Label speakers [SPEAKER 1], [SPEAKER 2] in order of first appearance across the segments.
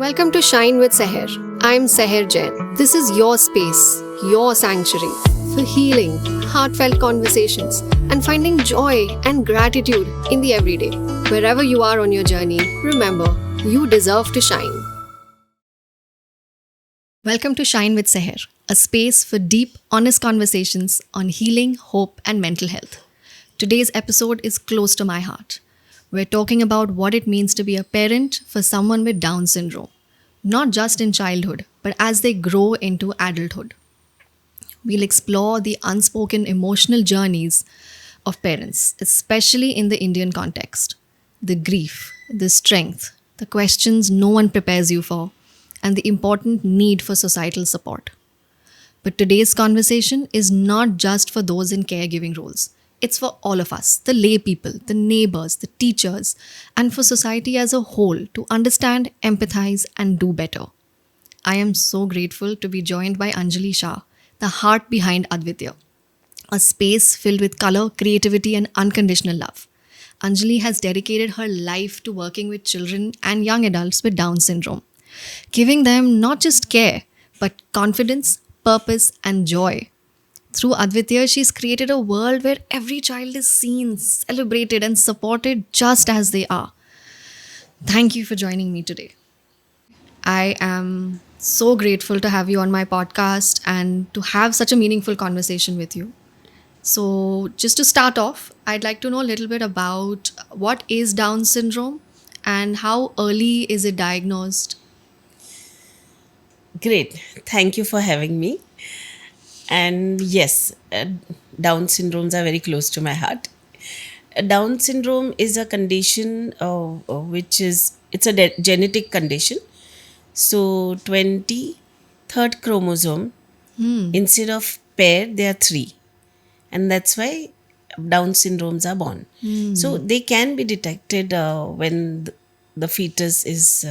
[SPEAKER 1] Welcome to Shine with Sehar. I'm Sehar Jain. This is your space, your sanctuary for healing, heartfelt conversations, and finding joy and gratitude in the everyday. Wherever you are on your journey, remember, you deserve to shine. Welcome to Shine with Sehar, a space for deep, honest conversations on healing, hope, and mental health. Today's episode is close to my heart. We're talking about what it means to be a parent for someone with Down syndrome, not just in childhood, but as they grow into adulthood. We'll explore the unspoken emotional journeys of parents, especially in the Indian context. The grief, the strength, the questions no one prepares you for, and the important need for societal support. But today's conversation is not just for those in caregiving roles. It's for all of us, the lay people, the neighbors, the teachers, and for society as a whole to understand, empathize, and do better. I am so grateful to be joined by Anjali Shah, the heart behind Advitya, a space filled with color, creativity, and unconditional love. Anjali has dedicated her life to working with children and young adults with Down syndrome, giving them not just care, but confidence, purpose, and joy. Through Advitya, she's created a world where every child is seen, celebrated, and supported just as they are. Thank you for joining me today. I am so grateful to have you on my podcast and to have such a meaningful conversation with you. So, just to start off, I'd like to know a little bit about what is Down syndrome and how early is it diagnosed?
[SPEAKER 2] Great. Thank you for having me. And yes, Down syndromes are very close to my heart. Down syndrome is a condition which is it's a genetic condition. So 23rd chromosome instead of pair they are three, and that's why Down syndromes are born. So they can be detected when the fetus is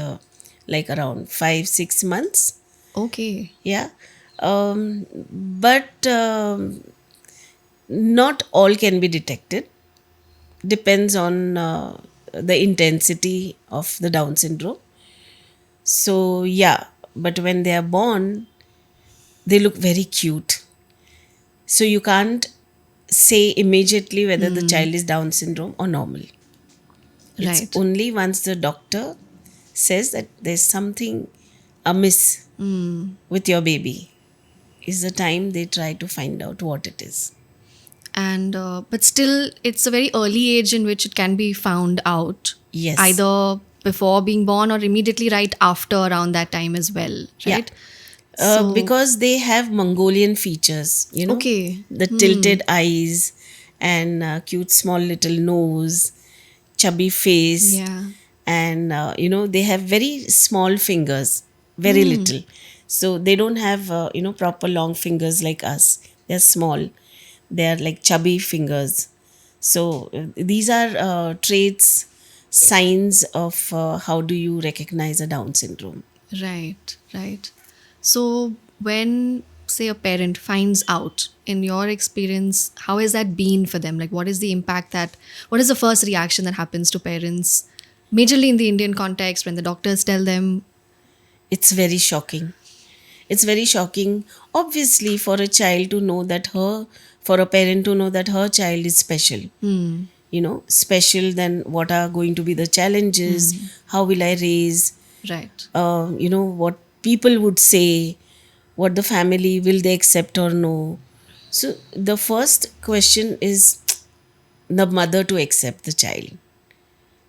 [SPEAKER 2] like around 5-6 months.
[SPEAKER 1] Okay,
[SPEAKER 2] Yeah. But not all can be detected. Depends on the intensity of the Down syndrome. So, yeah, but when they are born, they look very cute. So, you can't say immediately whether the child is Down syndrome or normal. It's
[SPEAKER 1] right.
[SPEAKER 2] only once the doctor says that there's something amiss with your baby is the time they try to find out what it is.
[SPEAKER 1] And but still it's a very early age in which it can be found out,
[SPEAKER 2] Yes.
[SPEAKER 1] either before being born or immediately right after around that time as well,
[SPEAKER 2] Yeah.
[SPEAKER 1] right? So
[SPEAKER 2] Because they have Mongolian features,
[SPEAKER 1] okay.
[SPEAKER 2] the tilted eyes and cute small little nose, chubby face,
[SPEAKER 1] Yeah.
[SPEAKER 2] and they have very small fingers, very little. So they don't have proper long fingers like us. They're small. They're like chubby fingers. So these are traits, signs of how do you recognize a Down syndrome.
[SPEAKER 1] Right, right. So when say a parent finds out, in your experience, how has that been for them? Like what is the impact that what is the first reaction that happens to parents majorly in the Indian context when the doctors tell them?
[SPEAKER 2] It's very shocking. It's very shocking, obviously, for a child to know that for a parent to know that her child is special. Special, then what are going to be the challenges? How will I raise?
[SPEAKER 1] Right.
[SPEAKER 2] What people would say, what the family will they accept or no. So the first question is the mother to accept the child.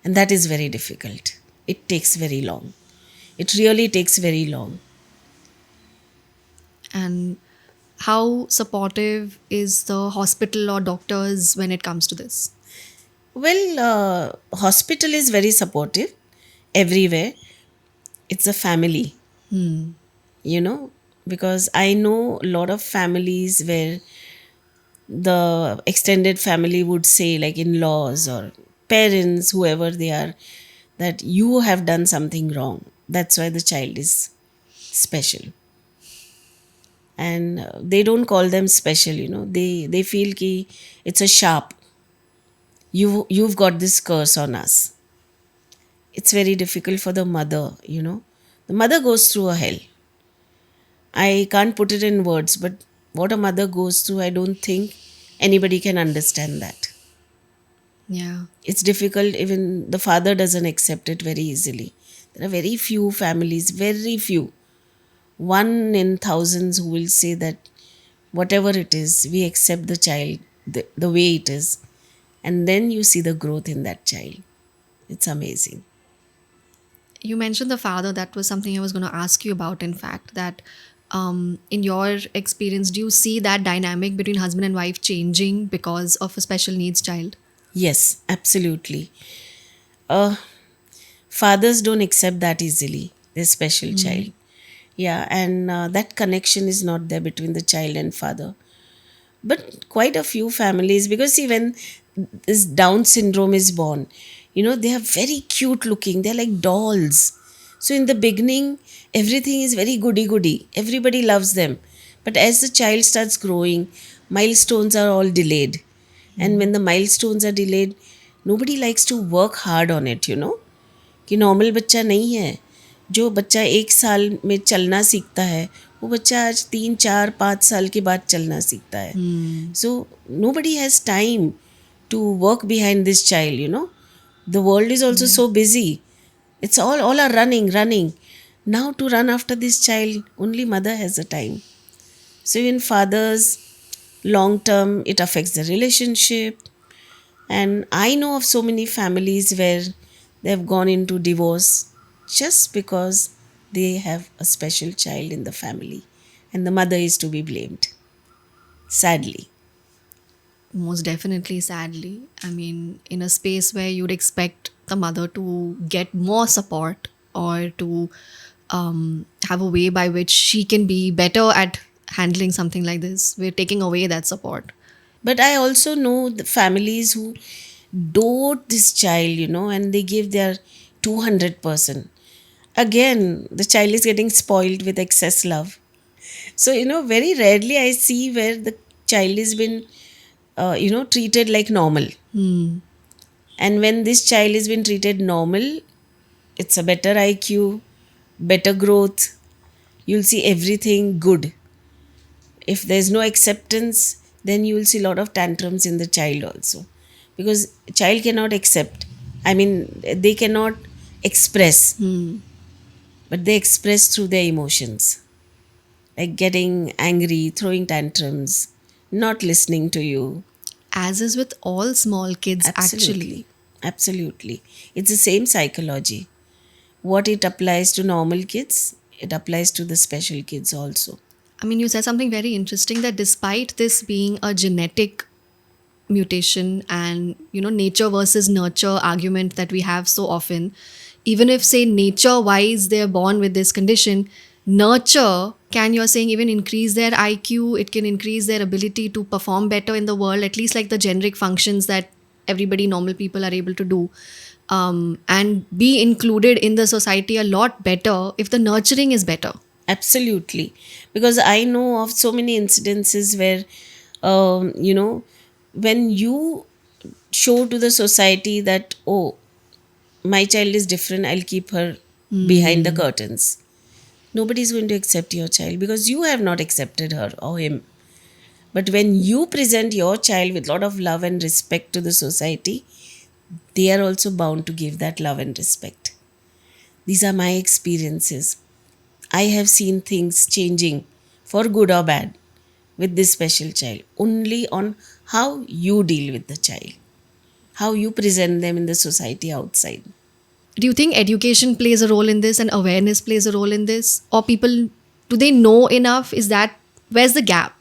[SPEAKER 2] And that is very difficult. It takes very long. It really takes very long.
[SPEAKER 1] And how supportive is the hospital or doctors when it comes to this?
[SPEAKER 2] Well, hospital is very supportive everywhere. It's a family, you know, because I know a lot of families where the extended family would say, like in laws or parents, whoever they are, that you have done something wrong. That's why the child is special. And they don't call them special, they feel ki it's a sharp. You've got this curse on us. It's very difficult for the mother, The mother goes through a hell. I can't put it in words, but what a mother goes through, I don't think anybody can understand that.
[SPEAKER 1] Yeah.
[SPEAKER 2] It's difficult, even the father doesn't accept it very easily. There are very few families, very few, one in thousands who will say that whatever it is, we accept the child the way it is. And then you see the growth in that child. It's amazing.
[SPEAKER 1] You mentioned the father. That was something I was going to ask you about, in fact, that in your experience, do you see that dynamic between husband and wife changing because of a special needs child?
[SPEAKER 2] Yes, absolutely. Uh, Fathers don't accept that easily, their special child. Yeah, and that connection is not there between the child and father. But quite a few families, because see, when this Down syndrome is born, they are very cute looking, they're like dolls. So in the beginning, everything is very goody goody, everybody loves them. But as the child starts growing, milestones are all delayed. And when the milestones are delayed, nobody likes to work hard on it. कि normal बच्चा नहीं है. जो बच्चा 1 साल में चलना सीखता है, वो बच्चा आज 3 4 5 साल के बाद चलना सीखता है. सो nobody has time to work behind this child. The world is also
[SPEAKER 1] Yeah.
[SPEAKER 2] so busy. It's all are running. Now to run after this child, only mother has the time. So in fathers, long term, it affects the relationship. And I know of so many families where they've gone into divorce just because they have a special child in the family and the mother is to be blamed. Sadly.
[SPEAKER 1] Most definitely, sadly. I mean, in a space where you'd expect the mother to get more support or to have a way by which she can be better at handling something like this, we're taking away that support.
[SPEAKER 2] But I also know the families who dote this child, and they give their 200%. Again, the child is getting spoiled with excess love. So, very rarely I see where the child has been, treated like normal. And when this child has been treated normal, it's a better IQ, better growth. You'll see everything good. If there's no acceptance, then you will see a lot of tantrums in the child also. Because child cannot accept. I mean, they cannot express, but they express through their emotions. Like getting angry, throwing tantrums, not listening to you.
[SPEAKER 1] As is with all small kids, actually.
[SPEAKER 2] Absolutely. Absolutely. It's the same psychology. What it applies to normal kids, it applies to the special kids also.
[SPEAKER 1] I mean, you said something very interesting that despite this being a genetic mutation and, nature versus nurture argument that we have so often, even if, say, nature wise they're born with this condition, nurture can, you're saying, even increase their IQ, it can increase their ability to perform better in the world, at least like the generic functions that everybody, normal people, are able to do, and be included in the society a lot better if the nurturing is better.
[SPEAKER 2] Absolutely. Because I know of so many incidences where, when you show to the society that, oh, my child is different, I'll keep her behind the curtains. Nobody is going to accept your child because you have not accepted her or him. But when you present your child with a lot of love and respect to the society, they are also bound to give that love and respect. These are my experiences. I have seen things changing for good or bad with this special child only on how you deal with the child, how you present them in the society outside.
[SPEAKER 1] Do you think education plays a role in this and awareness plays a role in this? Or people, do they know enough? Where's the gap?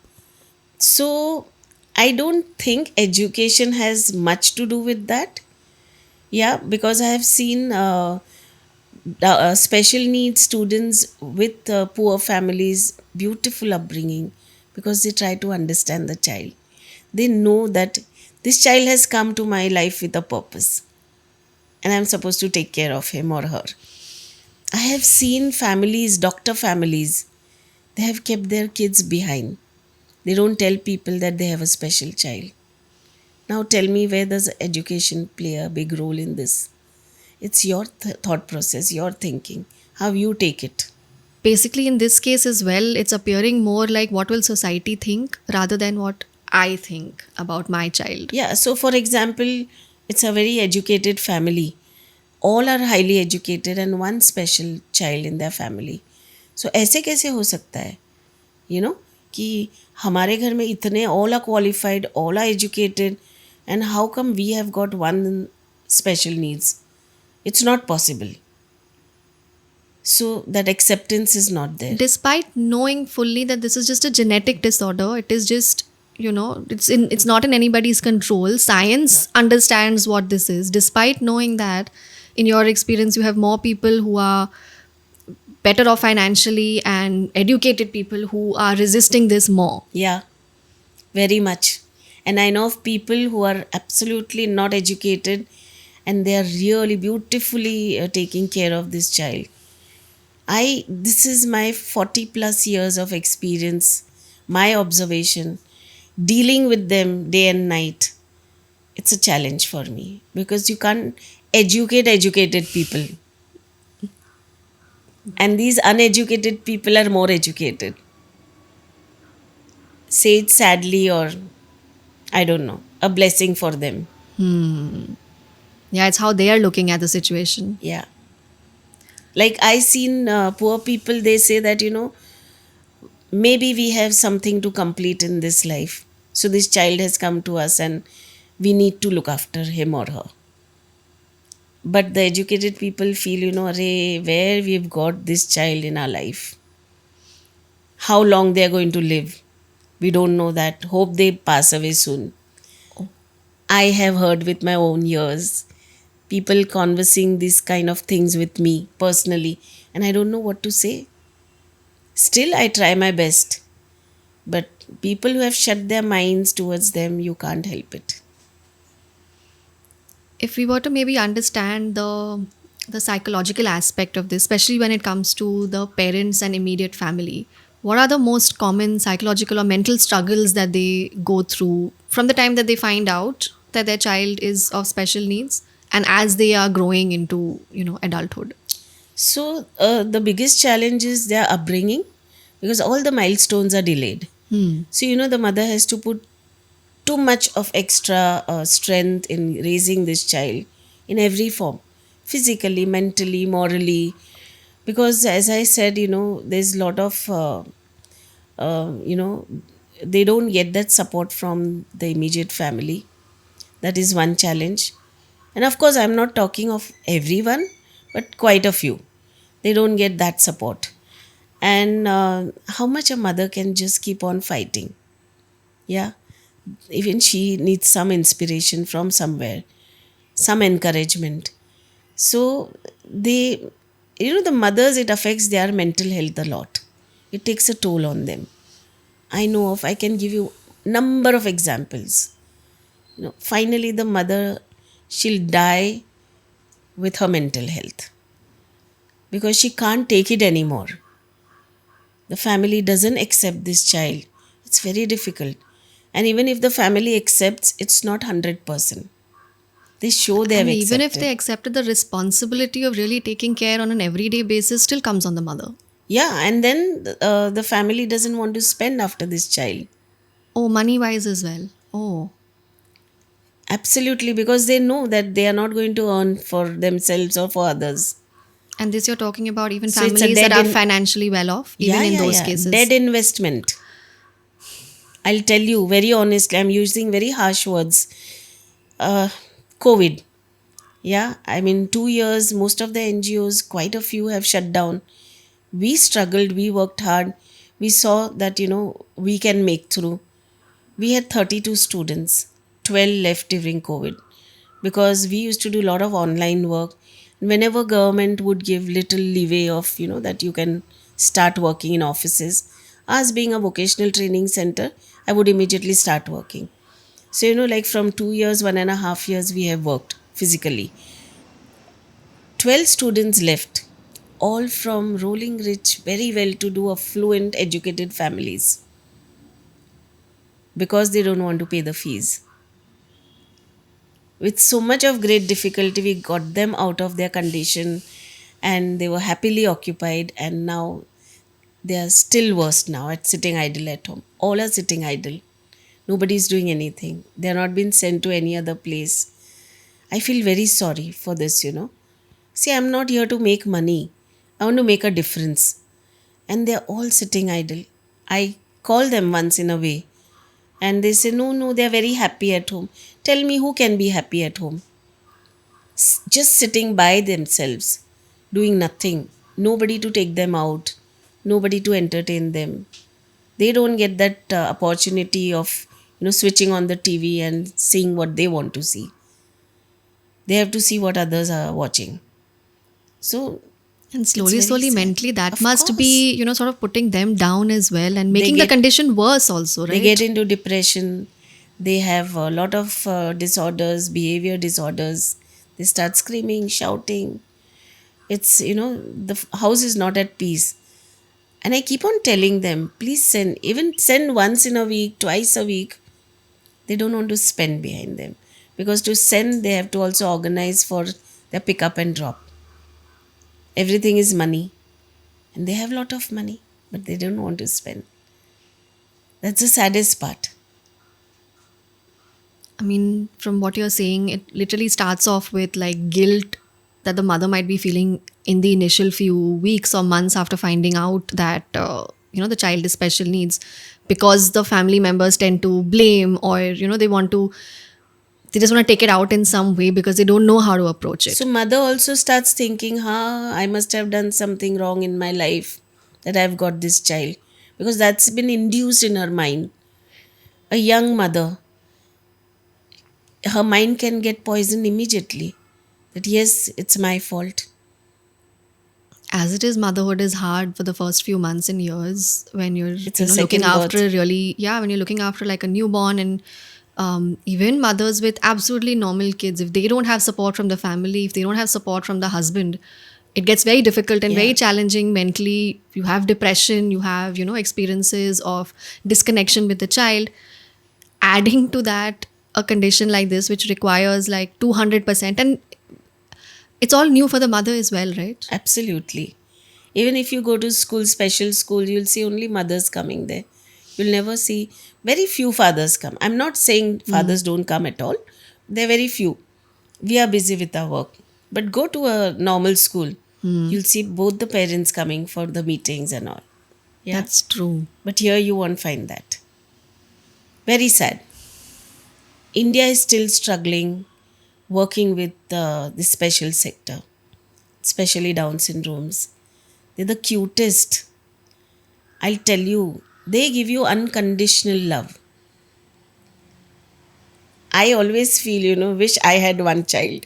[SPEAKER 2] So, I don't think education has much to do with that. Yeah, because I have seen special needs students with poor families, beautiful upbringing, because they try to understand the child. They know that this child has come to my life with a purpose and I'm supposed to take care of him or her. I have seen families, doctor families, they have kept their kids behind. They don't tell people that they have a special child. Now tell me, where does education play a big role in this? It's your thought process, your thinking. how you take it.
[SPEAKER 1] Basically, in this case as well, it's appearing more like what will society think rather than what I think about my child.
[SPEAKER 2] Yeah, so for example, it's a very educated family. All are highly educated and one special child in their family. So ऐसे कैसे हो सकता है, you know, कि हमारे घर में इतने all are qualified, all are educated, and how come we have got one special needs? It's not possible. So that acceptance is not there.
[SPEAKER 1] Despite knowing fully that this is just a genetic disorder, it is just, it's not in anybody's control. Science understands what this is. Despite knowing that, in your experience, you have more people who are better off financially and educated people who are resisting this more.
[SPEAKER 2] Yeah, very much. And I know of people who are absolutely not educated and they are really beautifully taking care of this child. This is my 40 plus years of experience, my observation, dealing with them day and night. It's a challenge for me because you can't educate educated people. And these uneducated people are more educated. Say it sadly or I don't know, a blessing for them.
[SPEAKER 1] Yeah, it's how they are looking at the situation.
[SPEAKER 2] Yeah. Like I seen poor people, they say that, maybe we have something to complete in this life. So this child has come to us and we need to look after him or her. But the educated people feel, array, where we've got this child in our life, how long they are going to live. We don't know that. Hope they pass away soon. I have heard with my own ears people conversing these kind of things with me personally, and I don't know what to say. Still, I try my best. But people who have shut their minds towards them, you can't help it.
[SPEAKER 1] If we were to maybe understand the psychological aspect of this, especially when it comes to the parents and immediate family, what are the most common psychological or mental struggles that they go through from the time that they find out that their child is of special needs and as they are growing into adulthood?
[SPEAKER 2] So, the biggest challenge is their upbringing because all the milestones are delayed. So, the mother has to put too much of extra strength in raising this child in every form, physically, mentally, morally. Because, as I said, there's a lot of, they don't get that support from the immediate family. That is one challenge. And of course, I'm not talking of everyone, but quite a few. They don't get that support. And how much a mother can just keep on fighting. Yeah. Even she needs some inspiration from somewhere, some encouragement. So the mothers, it affects their mental health a lot. It takes a toll on them. I can give you number of examples. Finally the mother, she'll die with her mental health because she can't take it anymore. The family doesn't accept this child. It's very difficult. And even if the family accepts, it's not 100%. They show they have
[SPEAKER 1] And even if
[SPEAKER 2] accepted.
[SPEAKER 1] they accepted, the responsibility of really taking care on an everyday basis still comes on the mother.
[SPEAKER 2] Yeah, and then the family doesn't want to spend after this child.
[SPEAKER 1] Oh, money wise as well. Oh.
[SPEAKER 2] Absolutely, because they know that they are not going to earn for themselves or for others.
[SPEAKER 1] And this you're talking about even
[SPEAKER 2] So it's a
[SPEAKER 1] families that
[SPEAKER 2] dead
[SPEAKER 1] are
[SPEAKER 2] in
[SPEAKER 1] financially well off, even
[SPEAKER 2] yeah,
[SPEAKER 1] in
[SPEAKER 2] yeah,
[SPEAKER 1] those
[SPEAKER 2] yeah.
[SPEAKER 1] cases.
[SPEAKER 2] Dead investment. I'll tell you very honestly, I'm using very harsh words. Uh, COVID. Yeah, I mean, 2 years, most of the NGOs, quite a few have shut down. We struggled, we worked hard. We saw that, we can make through. We had 32 students, 12 left during COVID because we used to do a lot of online work. Whenever government would give little leeway of, that you can start working in offices, us being a vocational training center, I would immediately start working. So, like from 2 years, 1.5 years, we have worked physically. 12 students left, all from rolling rich, very well to do, affluent, educated families because they don't want to pay the fees. With so much of great difficulty, we got them out of their condition and they were happily occupied, and now they are still worse now at sitting idle at home. All are sitting idle. Nobody's doing anything. They're not been sent to any other place. I feel very sorry for this. See, I'm not here to make money. I want to make a difference. And they're all sitting idle. I call them once in a way and they say, no, no, they're very happy at home. Tell me who can be happy at home? Just sitting by themselves, doing nothing. Nobody to take them out, nobody to entertain them. They don't get that opportunity of switching on the TV and seeing what they want to see. They have to see what others are watching. So
[SPEAKER 1] And
[SPEAKER 2] it's
[SPEAKER 1] slowly,
[SPEAKER 2] very
[SPEAKER 1] slowly,
[SPEAKER 2] sad.
[SPEAKER 1] mentally, that
[SPEAKER 2] Of
[SPEAKER 1] must
[SPEAKER 2] course,
[SPEAKER 1] be, sort of putting them down as well and
[SPEAKER 2] they
[SPEAKER 1] making the
[SPEAKER 2] get
[SPEAKER 1] condition worse also,
[SPEAKER 2] they get
[SPEAKER 1] right?
[SPEAKER 2] into depression. They have a lot of disorders, behavior disorders. They start screaming, shouting. The house is not at peace. And I keep on telling them, please send once in a week, twice a week. They don't want to spend behind them, because to send they have to also organize for their pick up and drop. Everything is money, and they have a lot of money, but they don't want to spend. That's the saddest part.
[SPEAKER 1] I mean, from what you're saying, it literally starts off with like guilt that the mother might be feeling in the initial few weeks or months after finding out that, the child is special needs, because the family members tend to blame, or, they just want to take it out in some way because they don't know how to approach
[SPEAKER 2] So
[SPEAKER 1] it.
[SPEAKER 2] mother also starts thinking, I must have done something wrong in my life that I've got this child, because that's been induced in her mind. A young mother, her mind can get poisoned immediately. That yes, it's my fault.
[SPEAKER 1] As it is, motherhood is hard for the first few months and years when you're,
[SPEAKER 2] It's a
[SPEAKER 1] looking
[SPEAKER 2] second
[SPEAKER 1] after
[SPEAKER 2] birth.
[SPEAKER 1] a really, yeah, when you're looking after like a newborn, and even mothers with absolutely normal kids, if they don't have support from the family, if they don't have support from the husband, it gets very difficult and very
[SPEAKER 2] Yeah,
[SPEAKER 1] challenging mentally. You have depression, you have, experiences of disconnection with the child. Adding to that, a condition like this, which requires like 200%, and it's all new for the mother as well, right?
[SPEAKER 2] absolutely. Even if you go to school, special school, you'll see only mothers coming there. You'll never see, very few fathers come. I'm not saying fathers don't come at all. They're very few. We are busy with our work. But go to a normal school, you'll see both the parents coming for the meetings and all. Yeah.
[SPEAKER 1] That's true.
[SPEAKER 2] But here you won't find that. Very sad. India is still struggling working with this special sector, especially Down syndromes. They're the cutest. I'll tell you, they give you unconditional love. I always feel, wish I had one child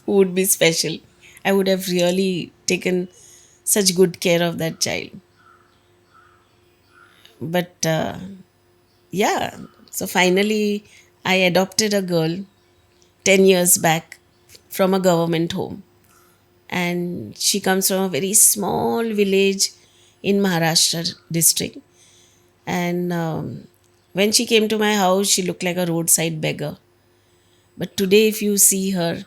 [SPEAKER 2] who would be special. I would have really taken such good care of that child. But yeah, so finally, I adopted a girl 10 years back from a government home. And she comes from a very small village in Maharashtra district. And when she came to my house, she looked like a roadside beggar. But today, if you see her,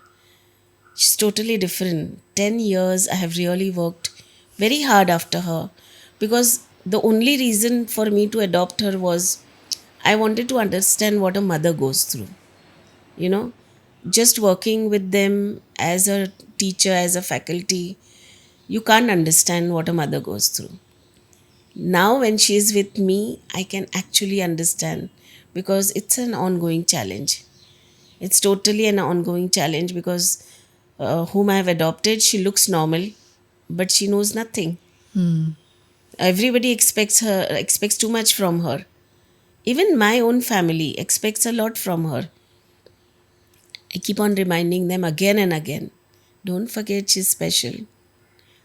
[SPEAKER 2] she's totally different. 10 years, I have really worked very hard after her, because the only reason for me to adopt her was I wanted to understand what a mother goes through. You know, just working with them as a teacher, as a faculty, you can't understand what a mother goes through. Now, when she is with me, I can actually understand, because it's an ongoing challenge. It's totally an ongoing challenge, because whom I have adopted, she looks normal, but she knows nothing. Everybody expects too much from her. Even my own family expects a lot from her. I keep on reminding them again and again. Don't forget she's special.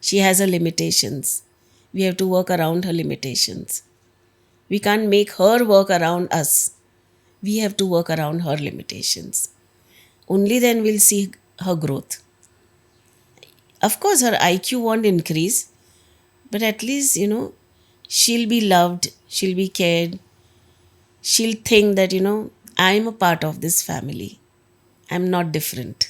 [SPEAKER 2] She has her limitations. We have to work around her limitations. We can't make her work around us. We have to work around her limitations. Only then we'll see her growth. Of course, her IQ won't increase, but at least, she'll be loved, she'll be cared, she'll think that, I'm a part of this family. I'm not different.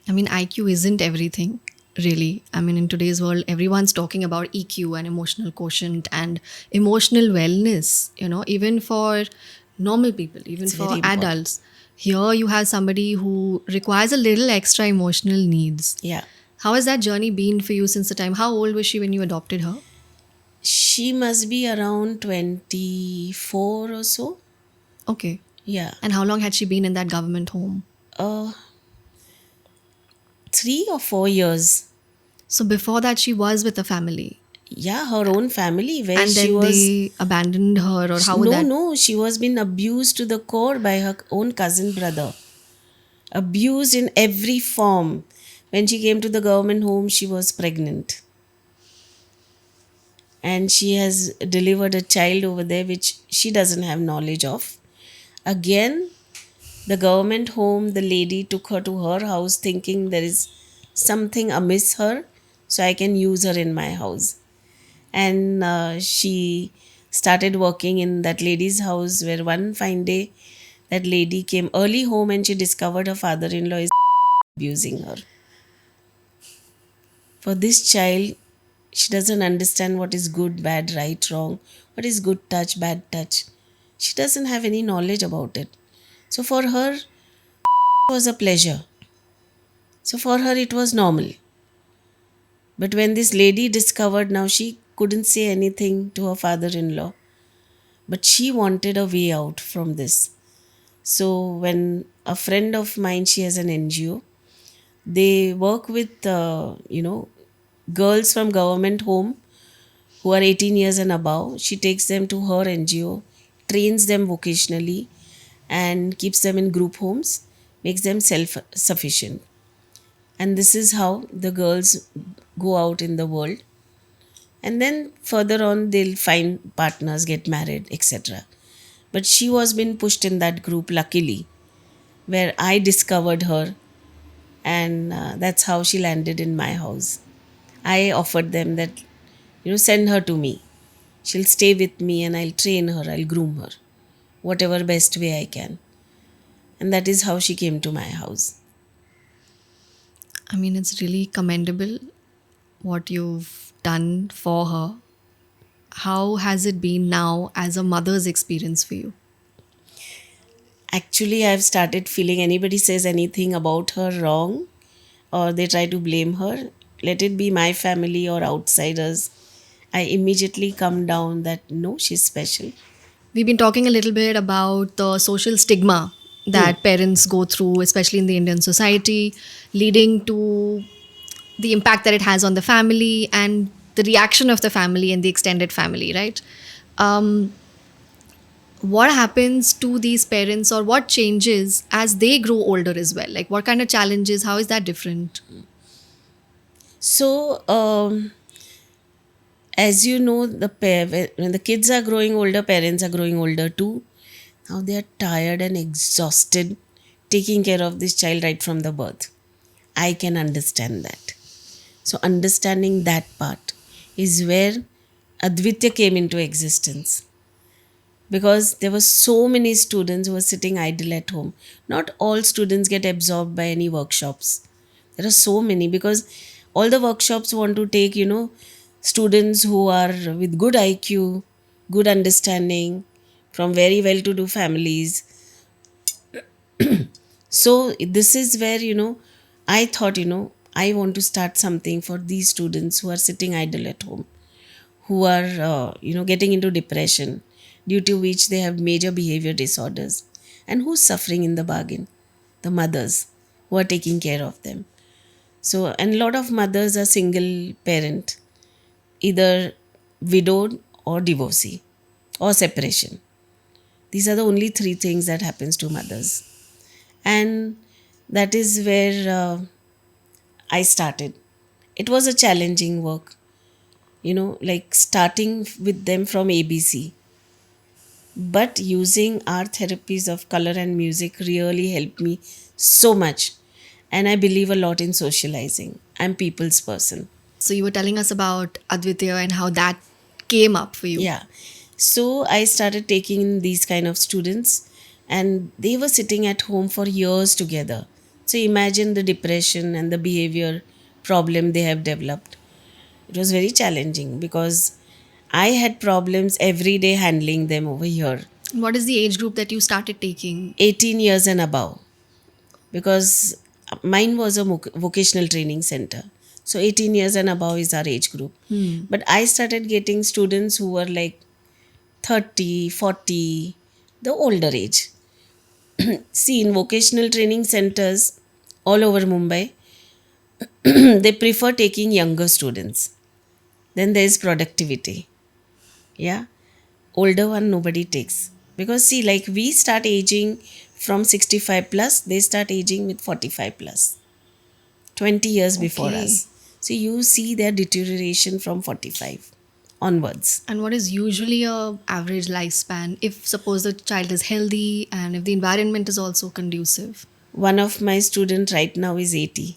[SPEAKER 1] I mean, IQ isn't everything. really. I mean, in today's world, everyone's talking about EQ and emotional quotient and emotional wellness, even for normal people, even
[SPEAKER 2] It's very
[SPEAKER 1] for
[SPEAKER 2] important.
[SPEAKER 1] adults. Here, you have somebody who requires a little extra emotional needs.
[SPEAKER 2] Yeah.
[SPEAKER 1] How has that journey been for you since the time? How old was she when you adopted her?
[SPEAKER 2] She must be around 24 or so.
[SPEAKER 1] Okay.
[SPEAKER 2] Yeah.
[SPEAKER 1] And how long had she been in that government home?
[SPEAKER 2] Uh, 3 or 4 years.
[SPEAKER 1] So before that, she was with a family,
[SPEAKER 2] Yeah, her own family where
[SPEAKER 1] and
[SPEAKER 2] she
[SPEAKER 1] then
[SPEAKER 2] was.
[SPEAKER 1] they abandoned her, or how would
[SPEAKER 2] No,
[SPEAKER 1] that?
[SPEAKER 2] no, she was being abused to the core by her own cousin brother. Abused in every form. When she came to the government home, she was pregnant. And she has delivered a child over there which she doesn't have knowledge of. Again, the government home, the lady took her to her house thinking there is something amiss her, so I can use her in my house. And she started working in that lady's house, where one fine day that lady came early home and she discovered her father-in-law is abusing her. For this child, she doesn't understand what is good, bad, right, wrong, what is good touch, bad touch. She doesn't have any knowledge about it. So for her, it was a pleasure. So for her, it was normal. But when this lady discovered, now she couldn't say anything to her father in law. But she wanted a way out from this. So when a friend of mine, she has an NGO, they work with, girls from government home who are 18 years and above. She takes them to her NGO, trains them vocationally, and keeps them in group homes, makes them self sufficient. And this is how the girls go out in the world. And then further on, they'll find partners, get married, etc. But she was being pushed in that group, luckily, where I discovered her, and that's how she landed in my house. I offered them that, send her to me. She'll stay with me and I'll train her, I'll groom her, whatever best way I can. And that is how she came to my house.
[SPEAKER 1] I mean, it's really commendable what you've done for her. How has it been now as a mother's experience for you?
[SPEAKER 2] Actually, I've started feeling anybody says anything about her wrong or they try to blame her, let it be my family or outsiders, I immediately come down that no, she's special.
[SPEAKER 1] We've been talking a little bit about the social stigma
[SPEAKER 2] Hmm.
[SPEAKER 1] that parents go through, especially in the Indian society, leading to the impact that it has on the family and the reaction of the family and the extended family, right? Um, what happens to these parents, or what changes as they grow older as well? Like, what kind of challenges? How is that different?
[SPEAKER 2] So, as you know, when the kids are growing older, parents are growing older too. Now they are tired and exhausted taking care of this child right from the birth. I can understand that. So, understanding that part is where Advitya came into existence, because there were so many students who were sitting idle at home. Not all students get absorbed by any workshops. There are so many, because all the workshops want to take, students who are with good IQ, good understanding, from very well to do families. So this is where, I thought, I want to start something for these students who are sitting idle at home, who are, getting into depression, due to which they have major behavior disorders. And who's suffering in the bargain? The mothers who are taking care of them. So, and a lot of mothers are single parent, either widowed or divorcee or separation. These are the only three things that happens to mothers. And that is where I started. It was a challenging work, like starting with them from ABC. But using art therapies of color and music really helped me so much. And I believe a lot in socializing. I'm people's person.
[SPEAKER 1] So, you were telling us about Advitya and how that came up for you.
[SPEAKER 2] Yeah. So I started taking in these kind of students, and they were sitting at home for years together. So imagine the depression and the behavior problem they have developed. It was very challenging because I had problems every day handling them over here.
[SPEAKER 1] What is the age group that you started taking?
[SPEAKER 2] 18 years and above, because mine was a vocational training center. So 18 years and above is our age group. But I started getting students who were like 30, 40, the older age. See, in vocational training centers all over Mumbai, they prefer taking younger students. Then there is productivity. Yeah. Older one nobody takes. Because see, like we start aging from 65 plus, they start aging with 45 plus. 20 years before
[SPEAKER 1] Okay.
[SPEAKER 2] us. So you see their deterioration from 45 onwards.
[SPEAKER 1] And what is usually a average lifespan if suppose the child is healthy and if the environment is also conducive?
[SPEAKER 2] One of my students right now is 80.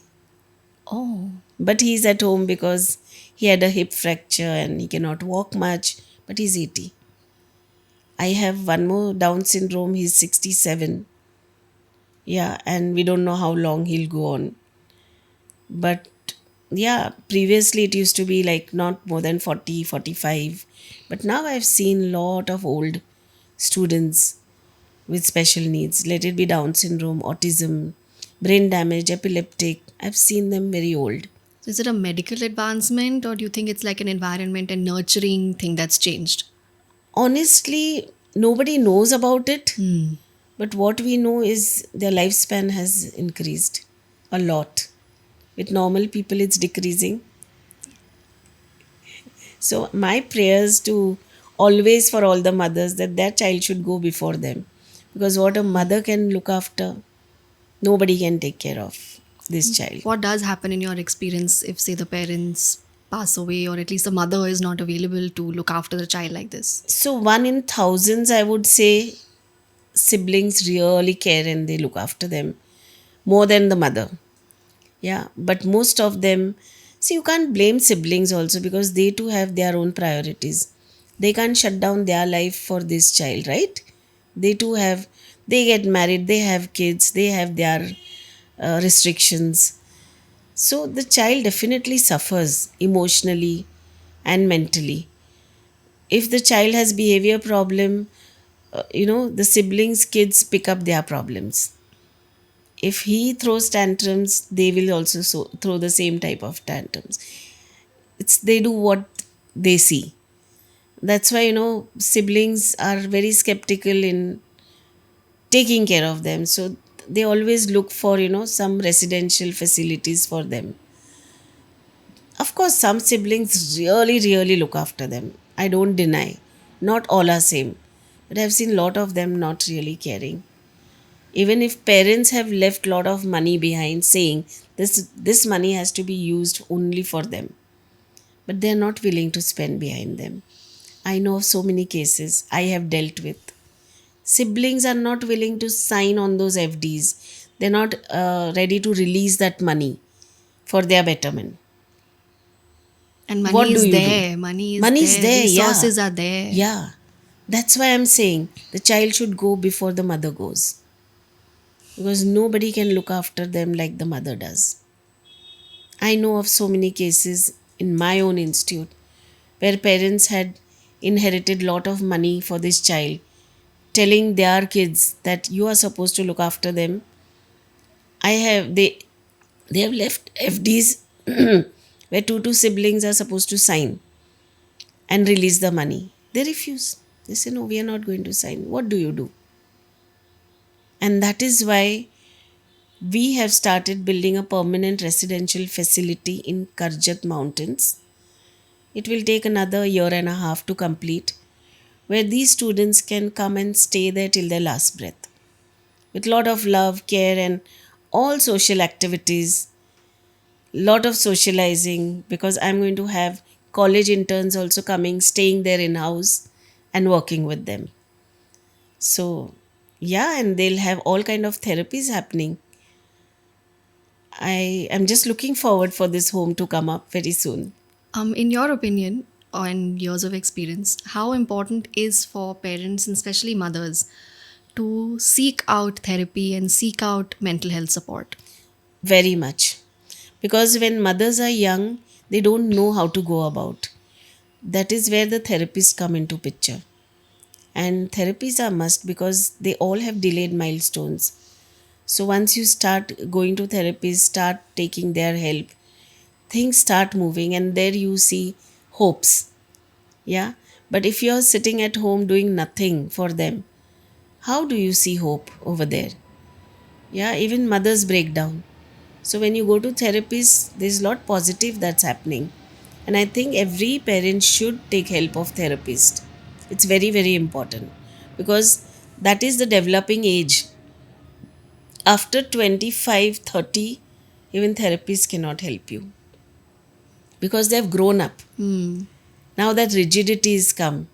[SPEAKER 1] Oh,
[SPEAKER 2] But he's at home because he had a hip fracture and he cannot walk much. But he's 80. I have one more Down syndrome, he's 67. Yeah, and we don't know how long he'll go on. But yeah, previously it used to be like not more than 40, 45. But now I've seen lot of old students with special needs. Let it be Down syndrome, autism, brain damage, epileptic. I've seen them very old.
[SPEAKER 1] so is it a medical advancement or do you think it's like an environment and nurturing thing that's changed?
[SPEAKER 2] Honestly, nobody knows about it.
[SPEAKER 1] Hmm.
[SPEAKER 2] But what we know is their lifespan has increased a lot. With normal people, it's decreasing. So my prayers to always for all the mothers that their child should go before them. Because what a mother can look after, nobody can take care of this child.
[SPEAKER 1] What does happen in your experience if, say, the parents pass away or at least the mother is not available to look after the child like this?
[SPEAKER 2] So one in thousands, I would say, siblings really care and they look after them more than the mother. Yeah, but most of them, see, you can't blame siblings also because they too have their own priorities. They can't shut down their life for this child, right? They too have, they get married, they have kids, they have their restrictions. So the child definitely suffers emotionally and mentally. If the child has behavior problem, the siblings, kids pick up their problems. If he throws tantrums, they will also throw the same type of tantrums. It's they do what they see. That's why siblings are very skeptical in taking care of them. So they always look for some residential facilities for them. Of course, some siblings really, really look after them. I don't deny. Not all are same. But I've seen a lot of them not really caring. Even if parents have left a lot of money behind saying this money has to be used only for them. But they're not willing to spend behind them. I know of so many cases I have dealt with. Siblings are not willing to sign on those FDs. They're not ready to release that money for their betterment.
[SPEAKER 1] And money
[SPEAKER 2] What do
[SPEAKER 1] is
[SPEAKER 2] you do?
[SPEAKER 1] there, money is
[SPEAKER 2] Money is
[SPEAKER 1] there,
[SPEAKER 2] there, yeah.
[SPEAKER 1] resources are there.
[SPEAKER 2] Yeah. That's why I'm saying the child should go before the mother goes. Because nobody can look after them like the mother does. I know of so many cases in my own institute where parents had inherited lot of money for this child, telling their kids that you are supposed to look after them. They have left FDs where two siblings are supposed to sign and release the money. They refuse. They say, no, we are not going to sign. What do you do? And that is why we have started building a permanent residential facility in Karjat Mountains. It will take another year and a half to complete, where these students can come and stay there till their last breath. With lot of love, care, and all social activities, lot of socializing, because I'm going to have college interns also coming, staying there in house and working with them. So yeah, and they'll have all kind of therapies happening. I am just looking forward for this home to come up very soon.
[SPEAKER 1] In your opinion, and years of experience, how important is for parents and especially mothers to seek out therapy and seek out mental health support?
[SPEAKER 2] Very much. Because when mothers are young, they don't know how to go about. That is where the therapists come into picture. And therapies are must because they all have delayed milestones. So once you start going to therapists, start taking their help, things start moving, and there you see hopes. Yeah. But if you're sitting at home doing nothing for them, how do you see hope over there? Yeah, even mothers break down. So when you go to therapists, there's a lot positive that's happening. And I think every parent should take help of therapist. It's very, very important because that is the developing age. After 25, 30, even therapists cannot help you because they've grown up.
[SPEAKER 1] Hmm.
[SPEAKER 2] Now that rigidity is come,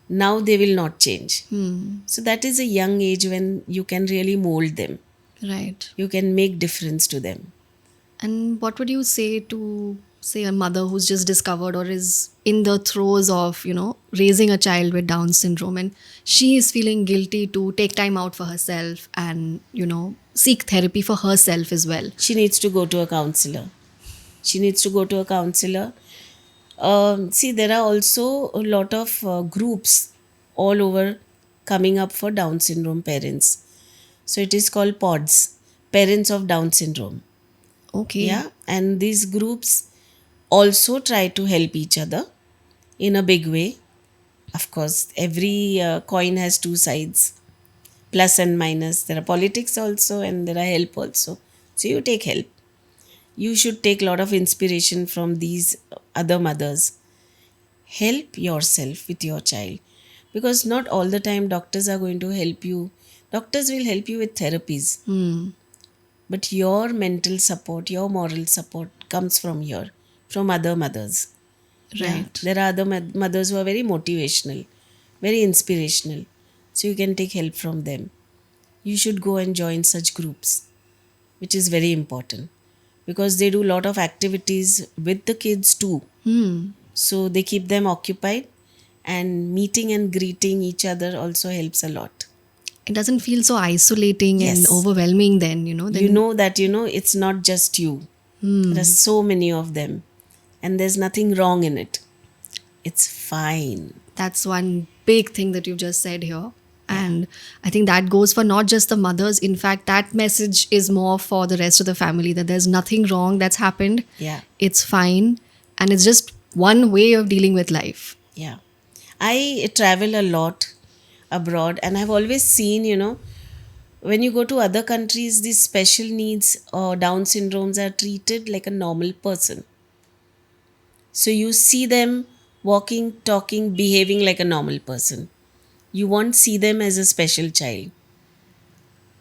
[SPEAKER 2] now they will not change.
[SPEAKER 1] Hmm.
[SPEAKER 2] So that is a young age when you can really mold them.
[SPEAKER 1] Right.
[SPEAKER 2] You can make difference to them.
[SPEAKER 1] And what would you say to, say, a mother who's just discovered or is in the throes of, raising a child with Down syndrome, and she is feeling guilty to take time out for herself and, seek therapy for herself as well?
[SPEAKER 2] She needs to go to a counselor. She needs to go to a counselor. See, there are also a lot of groups all over coming up for Down syndrome parents. So it is called PODS, Parents of Down Syndrome.
[SPEAKER 1] Okay.
[SPEAKER 2] Yeah, and these groups also try to help each other in a big way. Of course, every coin has two sides, plus and minus. There are politics also, and there are help also. So you take help. You should take a lot of inspiration from these other mothers. Help yourself with your child because not all the time doctors are going to help you. Doctors will help you with therapies,
[SPEAKER 1] Hmm.
[SPEAKER 2] but your mental support, your moral support comes from here, from other mothers. Yeah,
[SPEAKER 1] Right.
[SPEAKER 2] there are other mothers who are very motivational, very inspirational. So you can take help from them. You should go and join such groups, which is very important because they do a lot of activities with the kids too.
[SPEAKER 1] Hmm.
[SPEAKER 2] So they keep them occupied, and meeting and greeting each other also helps a lot.
[SPEAKER 1] It doesn't feel so isolating and
[SPEAKER 2] Yes.
[SPEAKER 1] overwhelming then,
[SPEAKER 2] You
[SPEAKER 1] then.
[SPEAKER 2] know that, it's not just you. There are
[SPEAKER 1] Hmm.
[SPEAKER 2] so many of them, and there's nothing wrong in it. It's fine.
[SPEAKER 1] That's one big thing that you've just said here.
[SPEAKER 2] Yeah.
[SPEAKER 1] And I think that goes for not just the mothers. In fact, that message is more for the rest of the family, that there's nothing wrong that's happened.
[SPEAKER 2] Yeah.
[SPEAKER 1] It's fine. And it's just one way of dealing with life.
[SPEAKER 2] Yeah. I travel a lot abroad, and I've always seen, when you go to other countries, these special needs or Down syndromes are treated like a normal person. So you see them walking, talking, behaving like a normal person. You won't see them as a special child.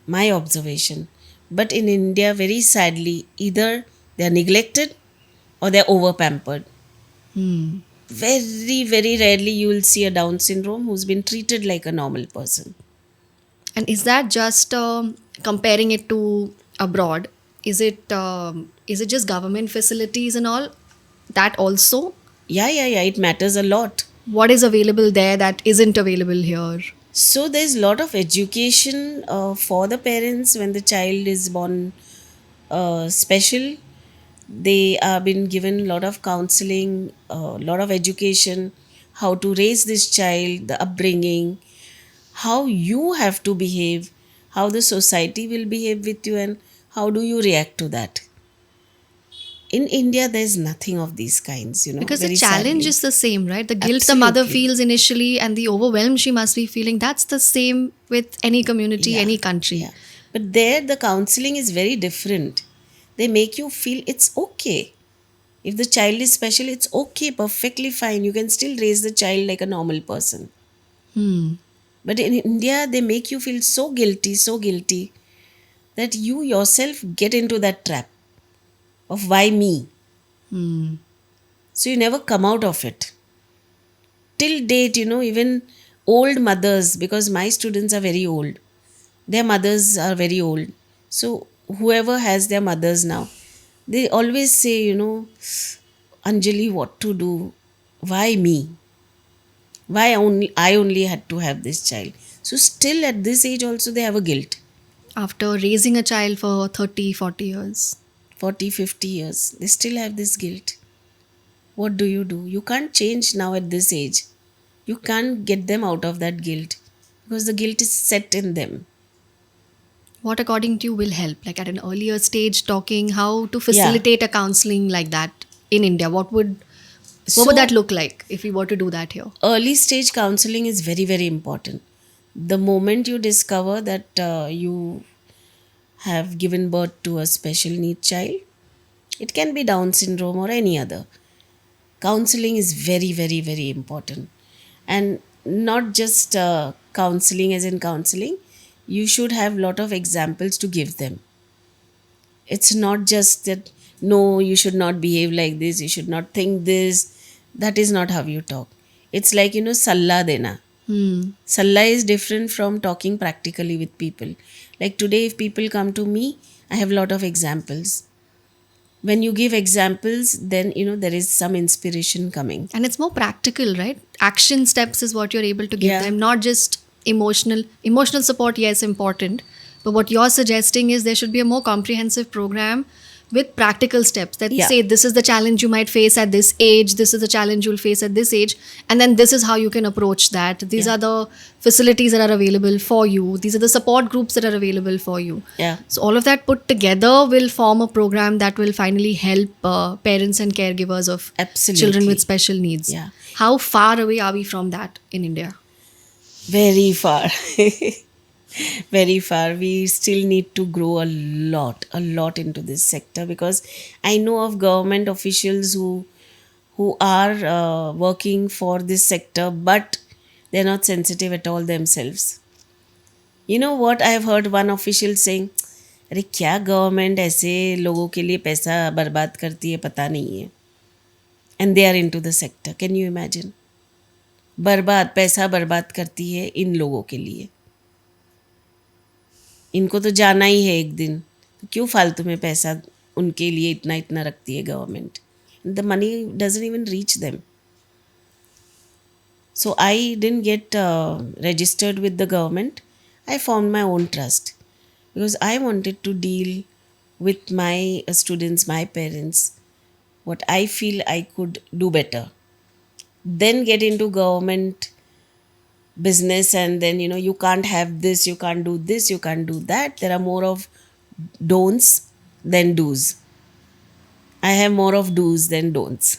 [SPEAKER 2] My observation. But in India, very sadly, either they are neglected or they're over pampered.
[SPEAKER 1] Hmm.
[SPEAKER 2] Very, very rarely you will see a Down syndrome who's been treated like a normal person.
[SPEAKER 1] And is that just comparing it to abroad? Is it just government facilities and all? That also?
[SPEAKER 2] Yeah, yeah, yeah. It matters a lot.
[SPEAKER 1] What is available there that isn't available here?
[SPEAKER 2] So there's a lot of education for the parents when the child is born special. They are been given a lot of counseling, a lot of education, how to raise this child, the upbringing, how you have to behave, how the society will behave with you, and how do you react to that. In India, there's nothing of these kinds,
[SPEAKER 1] Because the
[SPEAKER 2] very
[SPEAKER 1] challenge
[SPEAKER 2] sadly.
[SPEAKER 1] is the same, right? The guilt the mother
[SPEAKER 2] Absolutely.
[SPEAKER 1] feels initially and the overwhelm she must be feeling, that's the same with any community,
[SPEAKER 2] Yeah,
[SPEAKER 1] any country.
[SPEAKER 2] yeah. But there, the counseling is very different. They make you feel it's okay. If the child is special, it's okay, perfectly fine. You can still raise the child like a normal person.
[SPEAKER 1] Hmm.
[SPEAKER 2] But in India, they make you feel so guilty that you yourself get into that trap of why me.
[SPEAKER 1] Hmm.
[SPEAKER 2] So you never come out of it. Till date, even old mothers, because my students are very old, their mothers are very old. So whoever has their mothers now, they always say, Anjali, what to do? Why me? Why only I only had to have this child? So still at this age also they have a guilt.
[SPEAKER 1] After raising a child for 30, 40 years.
[SPEAKER 2] 40, 50 years, they still have this guilt. What do? You can't change now at this age. You can't get them out of that guilt because the guilt is set in them.
[SPEAKER 1] What, according to you, will help? Like at an earlier stage, talking how to
[SPEAKER 2] Yeah.
[SPEAKER 1] facilitate a counseling like that in India. What would that
[SPEAKER 2] So,
[SPEAKER 1] look like if we were to do that here?
[SPEAKER 2] early stage counseling is very, very important. The moment you discover that you have given birth to a special need child, it can be Down syndrome or any other. Counseling is very, very, very important. And not just counseling as in counseling, you should have lot of examples to give them. It's not just that, no, you should not behave like this, you should not think this. That is not how you talk. It's like, salla dena.
[SPEAKER 1] Hmm.
[SPEAKER 2] Salla is different from talking practically with people. Like today, if people come to me, I have a lot of examples. When you give examples, then there is some inspiration coming.
[SPEAKER 1] And it's more practical, right? Action steps is what you're able to give
[SPEAKER 2] Yeah.
[SPEAKER 1] them, not just emotional support. Yes, important, but what you're suggesting is there should be a more comprehensive program with practical steps that
[SPEAKER 2] Yeah.
[SPEAKER 1] say this is the challenge you might face at this age, this is the challenge you'll face at this age, and then this is how you can approach that. These
[SPEAKER 2] Yeah.
[SPEAKER 1] are the facilities that are available for you, these are the support groups that are available for you.
[SPEAKER 2] Yeah.
[SPEAKER 1] So all of that put together will form a program that will finally help parents and caregivers of children with
[SPEAKER 2] Absolutely.
[SPEAKER 1] special needs.
[SPEAKER 2] Yeah.
[SPEAKER 1] How far away are we from that in India?
[SPEAKER 2] Very far. Very far. We still need to grow a lot into this sector, because I know of government officials who are working for this sector, but they're not sensitive at all themselves. You know what? I have heard one official saying, अरे क्या government ऐसे लोगों के लिए पैसा बर्बाद करती है पता नहीं है. And they are into the sector. Can you imagine? पैसा बर्बाद करती है इन लोगों के लिए. इनको तो जाना ही है एक दिन, तो क्यों फालतू में पैसा उनके लिए इतना इतना रखती है government. The money doesn't even reach them. So I didn't get registered with the government. I formed my own trust because I wanted to deal with my students, my parents, what I feel I could do better. Then get into government business, and then you can't have this, you can't do this, you can't do that. There are more of don'ts than do's. I have more of do's than don'ts.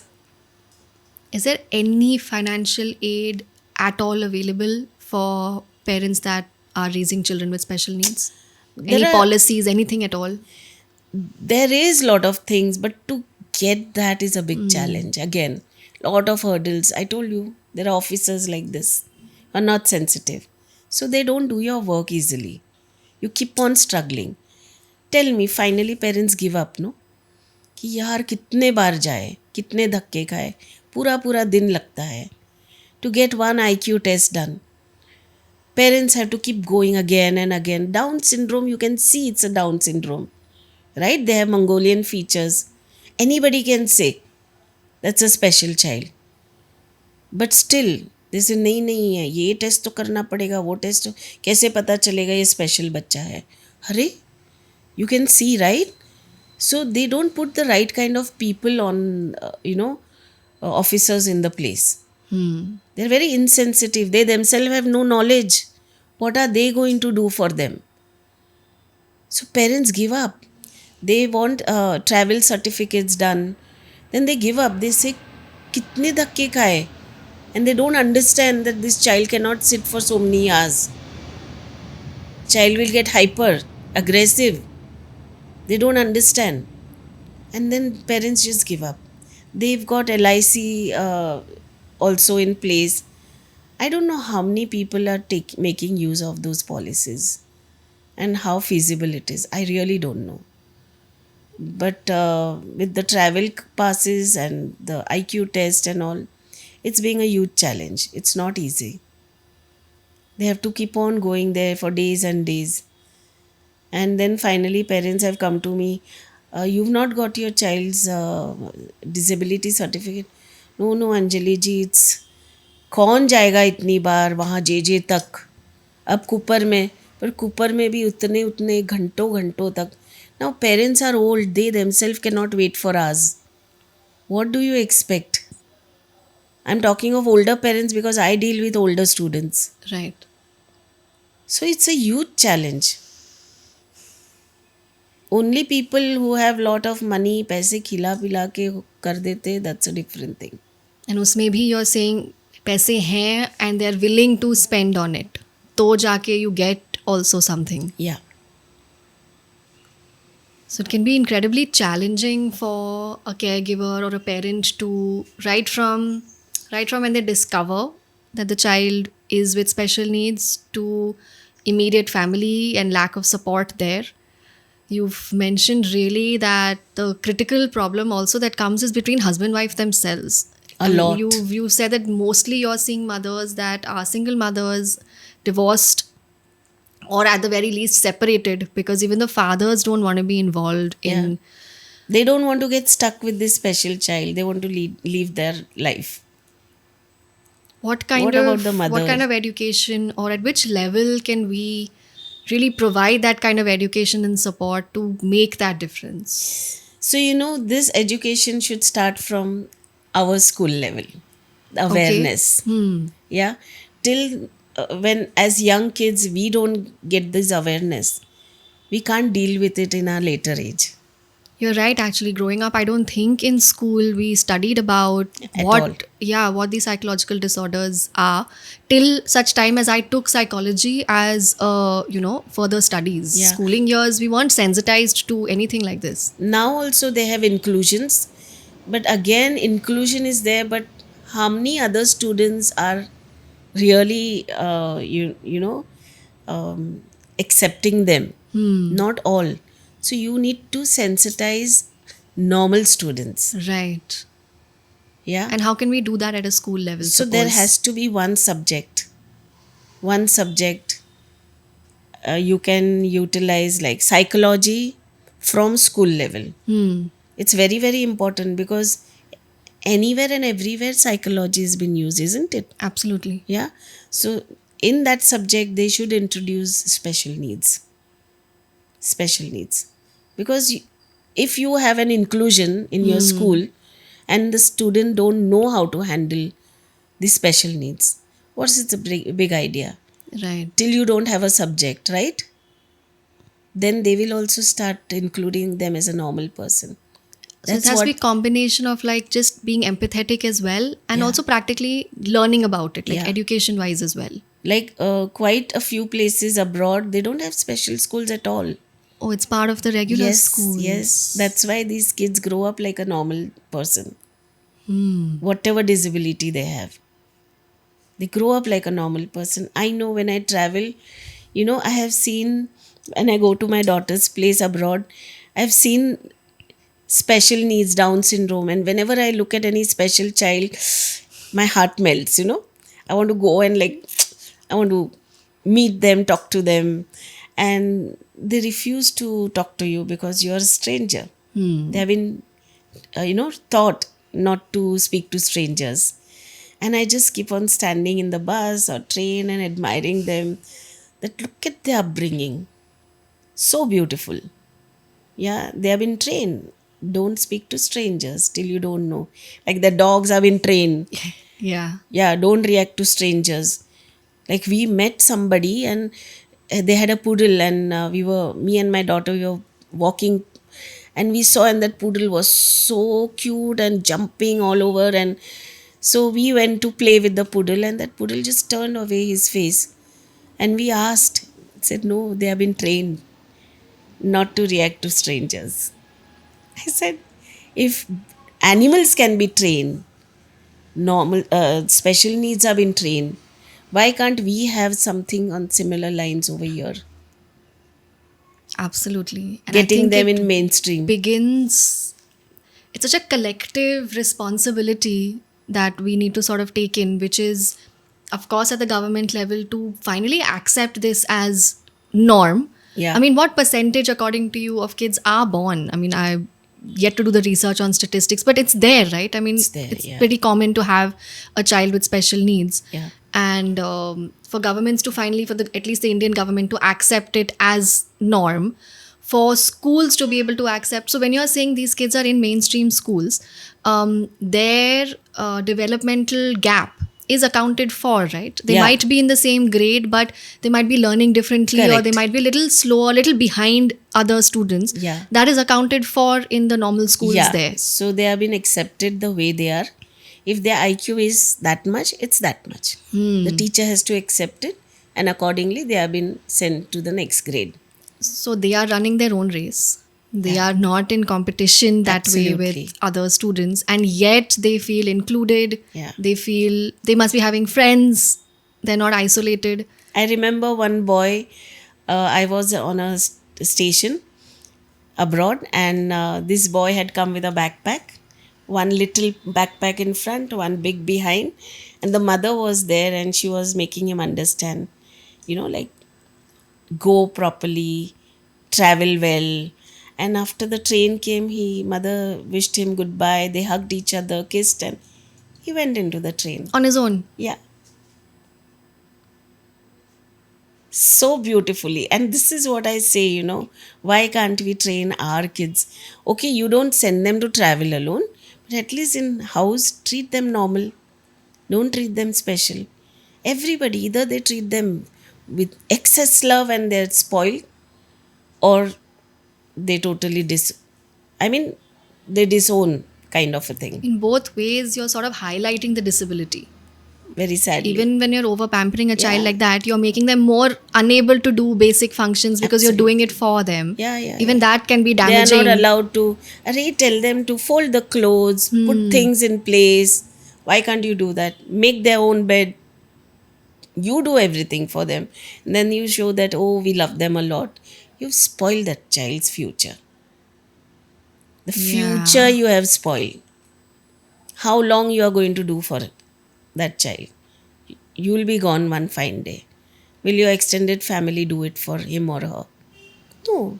[SPEAKER 1] Is there any financial aid at all available for parents that are raising children with special needs? Any
[SPEAKER 2] There are
[SPEAKER 1] policies, anything at all?
[SPEAKER 2] there is lot of things, but to get that is a big challenge. Again, lot of hurdles. I told you there are officers like this are not sensitive, so they don't do your work easily. You keep on struggling. Tell me, finally parents give up, no? कि यार कितने बार जाए, कितने धक्के खाए, पूरा पूरा दिन लगता है to get one IQ test done. Parents have to keep going again and again. Down syndrome, you can see it's a Down syndrome, right? They have Mongolian features. Anybody can say that's a special child. But still, they say नहीं नहीं है, ये test तो करना पड़ेगा, वो test तो कैसे पता चलेगा ये स्पेशल बच्चा है. अरे, you can see, right? So they don't put the right kind of people on, officers in the place. They're very insensitive. They themselves have no knowledge. What are they going to do for them? So parents give up. They want travel certificates done. Then they give up. They say, kitne dhakke khaye? And they don't understand that this child cannot sit for so many hours. Child will get hyper, aggressive. They don't understand. And then parents just give up. They've got LIC also in place. I don't know how many people are making use of those policies and how feasible it is. I really don't know. But with the travel passes and the IQ test and all, it's being a huge challenge. It's not easy. They have to keep on going there for days and days. And then finally, parents have come to me, you've not got your child's disability certificate. No, no, Anjali ji, it's कौन जाएगा इतनी बार वहाँ जे तक. अब Cooper में, पर Cooper में भी उतने उतने घंटों घंटों तक Now parents are old, they themselves cannot wait for us. What do you expect? I'm talking of older parents because I deal with older students.
[SPEAKER 1] Right.
[SPEAKER 2] So it's a huge challenge. Only people who have lot of money, पैसे खिला पिला के कर देते, that's a different thing.
[SPEAKER 1] And उसमें भी you're saying पैसे हैं and they're willing to spend on it. तो जाके you get also something.
[SPEAKER 2] Yeah.
[SPEAKER 1] So it can be incredibly challenging for a caregiver or a parent to right from when they discover that the child is with special needs to immediate family and lack of support there. You've mentioned really that the critical problem also that comes is between husband wife themselves.
[SPEAKER 2] A lot.
[SPEAKER 1] You've said that mostly you're seeing mothers that are single mothers, divorced, or at the very least separated, because even the fathers don't want to be involved in.
[SPEAKER 2] Yeah. They don't want to get stuck with this special child. They want to live their life.
[SPEAKER 1] What kind
[SPEAKER 2] What about the mother?
[SPEAKER 1] What kind of education, or at which level can we really provide that kind of education and support to make that difference?
[SPEAKER 2] So, this education should start from our school level. Awareness. Yeah. Till when, as young kids, we don't get this awareness, we can't deal with it in our later age.
[SPEAKER 1] You're right. Actually, growing up, I don't think in school we studied about
[SPEAKER 2] At all.
[SPEAKER 1] what these psychological disorders are till such time as I took psychology as further studies.
[SPEAKER 2] Yeah.
[SPEAKER 1] Schooling years, we weren't sensitized to anything like this.
[SPEAKER 2] Now also they have inclusions, but again inclusion is there, but how many other students are really accepting them? Not all. So you need to sensitize normal students.
[SPEAKER 1] Right.
[SPEAKER 2] Yeah.
[SPEAKER 1] And how can we do that at a school level?
[SPEAKER 2] So there has to be one subject you can utilize, like psychology from school level. It's very, very important because anywhere and everywhere psychology has been used, isn't it?
[SPEAKER 1] Absolutely.
[SPEAKER 2] Yeah. So in that subject they should introduce special needs, because if you have an inclusion in your school and the student don't know how to handle the special needs, what's its a big idea?
[SPEAKER 1] Right.
[SPEAKER 2] Till you don't have a subject, right? Then they will also start including them as a normal person.
[SPEAKER 1] So it has to be a combination of like just being empathetic as well and
[SPEAKER 2] Yeah.
[SPEAKER 1] also practically learning about it, like
[SPEAKER 2] Yeah.
[SPEAKER 1] education wise as well.
[SPEAKER 2] Like quite a few places abroad, they don't have special schools at all.
[SPEAKER 1] Oh, it's part of the regular
[SPEAKER 2] Yes,
[SPEAKER 1] schools.
[SPEAKER 2] yes. That's why these kids grow up like a normal person. Whatever disability they have, they grow up like a normal person. I know when I travel, I have seen, when I go to my daughter's place abroad, I've seen special needs, Down syndrome, and whenever I look at any special child, my heart melts. I want to go and I want to meet them, talk to them, and they refuse to talk to you because you are a stranger. They have been taught not to speak to strangers, and I just keep on standing in the bus or train and admiring them, that look at their upbringing, so beautiful. Yeah, they have been trained, don't speak to strangers till you don't know, like the dogs have been trained.
[SPEAKER 1] Yeah.
[SPEAKER 2] Don't react to strangers. Like we met somebody and they had a poodle, and me and my daughter, we were walking and we saw, and that poodle was so cute and jumping all over, and so we went to play with the poodle, and that poodle just turned away his face, and we asked, said no, they have been trained not to react to strangers. I said, if animals can be trained, normal special needs have been trained, why can't we have something on similar lines over here?
[SPEAKER 1] Absolutely. And I
[SPEAKER 2] Getting
[SPEAKER 1] think
[SPEAKER 2] them
[SPEAKER 1] it
[SPEAKER 2] in mainstream.
[SPEAKER 1] begins, it's such a collective responsibility that we need to sort of take in, which is, of course, at the government level to finally accept this as norm.
[SPEAKER 2] Yeah.
[SPEAKER 1] I mean, what percentage, according to you, of kids are born? I mean, I yet to do the research on statistics, but it's there, right? I mean,
[SPEAKER 2] It's there, yeah.
[SPEAKER 1] pretty common to have a child with special needs.
[SPEAKER 2] Yeah.
[SPEAKER 1] And for governments to finally, at least the Indian government, to accept it as norm, for schools to be able to accept. So when you're saying these kids are in mainstream schools, their developmental gap is accounted for, right? They
[SPEAKER 2] Yeah,
[SPEAKER 1] might be in the same grade, but they might be learning differently, or they
[SPEAKER 2] correct.
[SPEAKER 1] might be a little slower, a little behind other students.
[SPEAKER 2] Yeah.
[SPEAKER 1] That is accounted for in the normal schools
[SPEAKER 2] Yeah,
[SPEAKER 1] there.
[SPEAKER 2] so they have been accepted the way they are. If their IQ is that much, it's that much. The teacher has to accept it, and accordingly, they have been sent to the next grade.
[SPEAKER 1] So they are running their own race. They
[SPEAKER 2] Yeah,
[SPEAKER 1] are not in competition that way with
[SPEAKER 2] absolutely.
[SPEAKER 1] other students, and yet they feel included.
[SPEAKER 2] Yeah.
[SPEAKER 1] They feel they must be having friends. They're not isolated.
[SPEAKER 2] I remember one boy, I was on a station abroad, and this boy had come with a backpack, one little backpack in front, one big behind, and the mother was there, and she was making him understand, like go properly, travel well. And after the train came, he mother wished him goodbye. They hugged each other, kissed, and he went into the train.
[SPEAKER 1] On his own.
[SPEAKER 2] Yeah, so beautifully. And this is what I say, why can't we train our kids? Okay, you don't send them to travel alone, but at least in house, treat them normal. Don't treat them special. Everybody, either they treat them with excess love and they're spoiled, or they totally I mean, they disown, kind of a thing,
[SPEAKER 1] In both ways, you're sort of highlighting the disability.
[SPEAKER 2] very sadly.
[SPEAKER 1] Even when you're over pampering a child
[SPEAKER 2] Yeah,
[SPEAKER 1] like that, you're making them more unable to do basic functions because you're doing it
[SPEAKER 2] absolutely.
[SPEAKER 1] for them.
[SPEAKER 2] Yeah, yeah,
[SPEAKER 1] Even
[SPEAKER 2] yeah.
[SPEAKER 1] that can be
[SPEAKER 2] They are not
[SPEAKER 1] damaging.
[SPEAKER 2] allowed to, tell them to fold the clothes, put things in place. Why can't you do that? Make their own bed. You do everything for them. And then you show that, oh, we love them a lot. You've spoiled that child's future. The future
[SPEAKER 1] Yeah.
[SPEAKER 2] you have spoiled. How long you are going to do for it, that child? You will be gone one fine day. Will your extended family do it for him or her? No.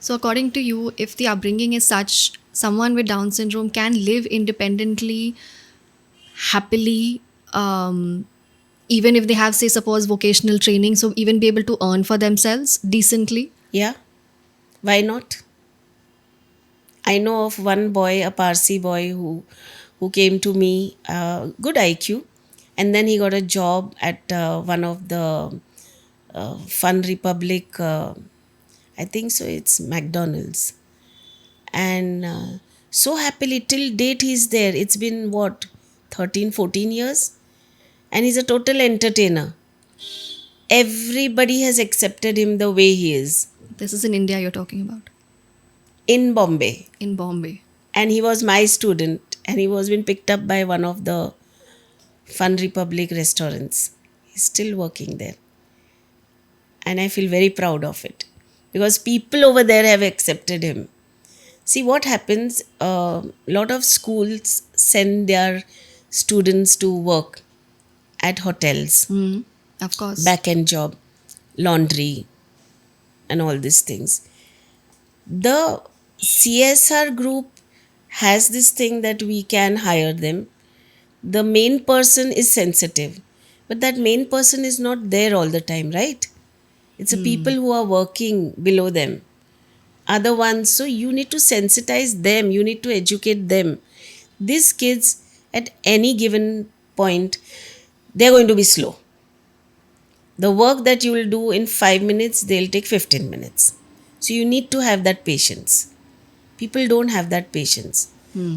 [SPEAKER 1] So, according to you, if the upbringing is such, someone with Down syndrome can live independently, happily, even if they have, say, suppose vocational training, so even be able to earn for themselves decently.
[SPEAKER 2] Yeah, why not? I know of one boy, a Parsi boy, who came to me, good IQ, and then he got a job at one of the Fun Republic. I think so. It's McDonald's, and so happily till date he's there. It's been what, 13, 14 years, and he's a total entertainer. Everybody has accepted him the way he is
[SPEAKER 1] This is in India you're talking about,
[SPEAKER 2] in Bombay.
[SPEAKER 1] in Bombay.
[SPEAKER 2] And he was my student, and he was been picked up by one of the Fun Republic restaurants. He's still working there, and I feel very proud of it because people over there have accepted him. See what happens, a lot of schools send their students to work at hotels,
[SPEAKER 1] Hmm. Of course.
[SPEAKER 2] back end job, laundry, and all these things. The CSR group has this thing that we can hire them. The main person is sensitive, but that main person is not there all the time, right? It's the people who are working below them are the ones. So you need to sensitize them, you need to educate them. These kids, at any given point, they're going to be slow. The work that you will do in 5 minutes, they'll take 15 minutes. So you need to have that patience. People don't have that patience.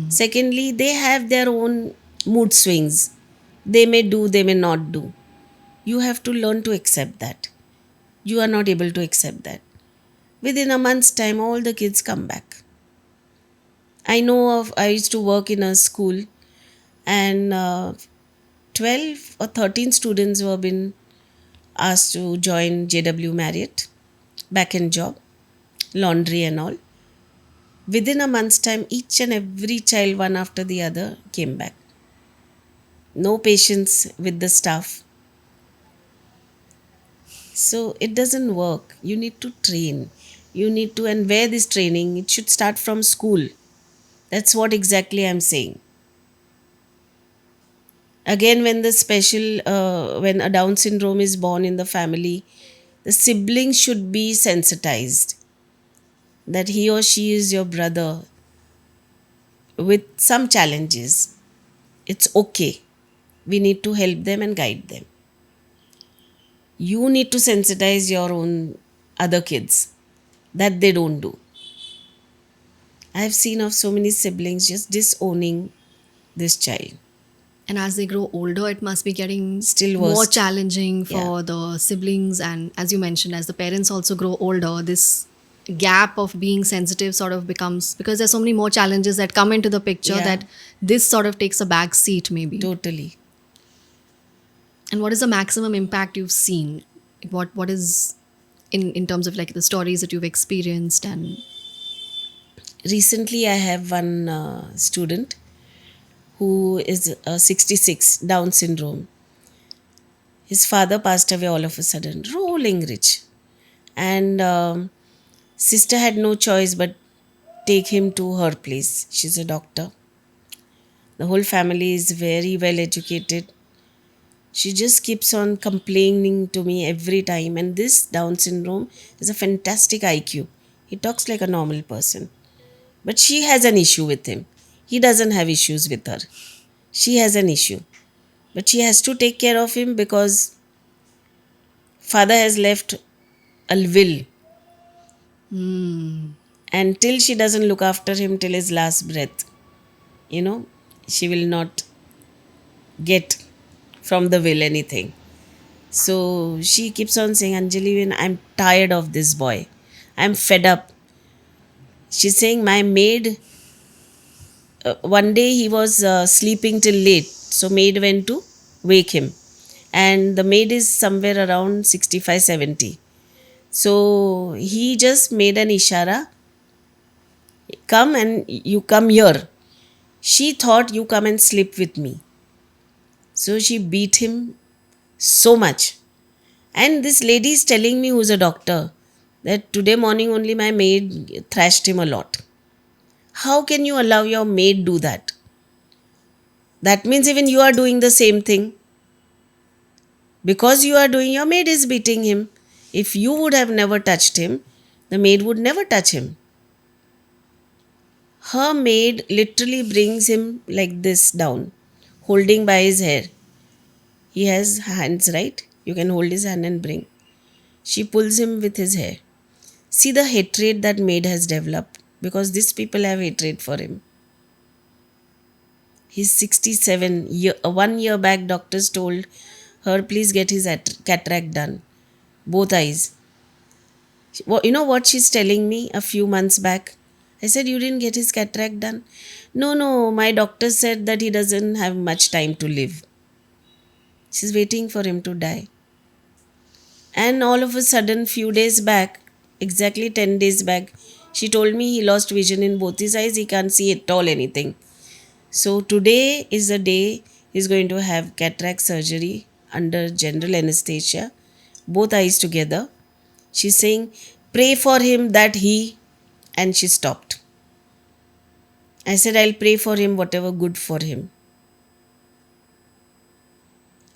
[SPEAKER 2] Secondly, they have their own mood swings. They may do, they may not do. You have to learn to accept that. You are not able to accept that. Within a month's time, all the kids come back. I used to work in a school, and 12 or 13 students were been asked to join JW Marriott, back end job, laundry and all. Within a month's time, each and every child, one after the other, came back. No patience with the staff. So it doesn't work. You need to train. You need to, and where this training, it should start from school. That's what exactly I'm saying. Again, when a Down syndrome is born in the family, the siblings should be sensitized. that he or she is your brother with some challenges. It's okay. We need to help them and guide them. You need to sensitize your own other kids that they don't do. I've seen of so many siblings just disowning this child.
[SPEAKER 1] And as they grow older, it must be getting
[SPEAKER 2] Still
[SPEAKER 1] more
[SPEAKER 2] worst.
[SPEAKER 1] challenging
[SPEAKER 2] Yeah,
[SPEAKER 1] for the siblings. And as you mentioned, as the parents also grow older, this gap of being sensitive sort of becomes, because there's so many more challenges that come into the picture,
[SPEAKER 2] yeah,
[SPEAKER 1] that this sort of takes a back seat maybe.
[SPEAKER 2] totally.
[SPEAKER 1] And what is the maximum impact you've seen? What is in terms of like the stories that you've experienced? And
[SPEAKER 2] Recently, I have one student who is 66, Down syndrome. His father passed away all of a sudden, rolling rich. And sister had no choice but take him to her place. She's a doctor. The whole family is very well educated. She just keeps on complaining to me every time. And this Down syndrome is a fantastic IQ. He talks like a normal person. But she has an issue with him. He doesn't have issues with her. She has an issue. But she has to take care of him because father has left a will. And till she doesn't look after him till his last breath, you know, she will not get from the will anything. So she keeps on saying, Anjali, when I'm tired of this boy, I'm fed up. She's saying, my maid, one day he was sleeping till late. So maid went to wake him. And the maid is somewhere around 65, 70. So he just made an ishara, come and you come here. She thought you come and sleep with me. So she beat him so much. And this lady is telling me, who's a doctor, that today morning only my maid thrashed him a lot. How can you allow your maid do that? That means even you are doing the same thing. Because you are doing, your maid is beating him. If you would have never touched him, the maid would never touch him. Her maid literally brings him like this down, holding by his hair. He has hands, right? You can hold his hand and bring. She pulls him with his hair. See the hatred that maid has developed because these people have hatred for him. He's 67. 1 year back, doctors told her, please get his cataract done. Both eyes. You know what she's telling me a few months back? I said, you didn't get his cataract done? No, no, my doctor said that he doesn't have much time to live. She's waiting for him to die. And all of a sudden, few days back, exactly 10 days back, she told me he lost vision in both his eyes. He can't see at all anything. So today is the day he's going to have cataract surgery under general anesthesia, both eyes together. She's saying, pray for him that he, and she stopped. I said, I'll pray for him, whatever good for him.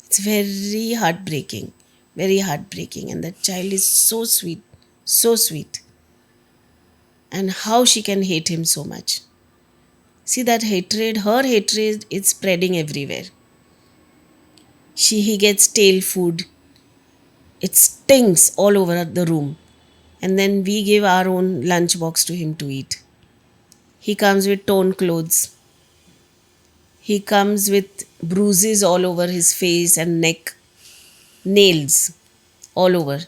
[SPEAKER 2] It's very heartbreaking, very heartbreaking. And that child is so sweet, so sweet. And how she can hate him so much. See that hatred, her hatred is spreading everywhere. He gets stale food. It stinks all over the room. And then we give our own lunchbox to him to eat. He comes with torn clothes. He comes with bruises all over his face and neck. Nails all over.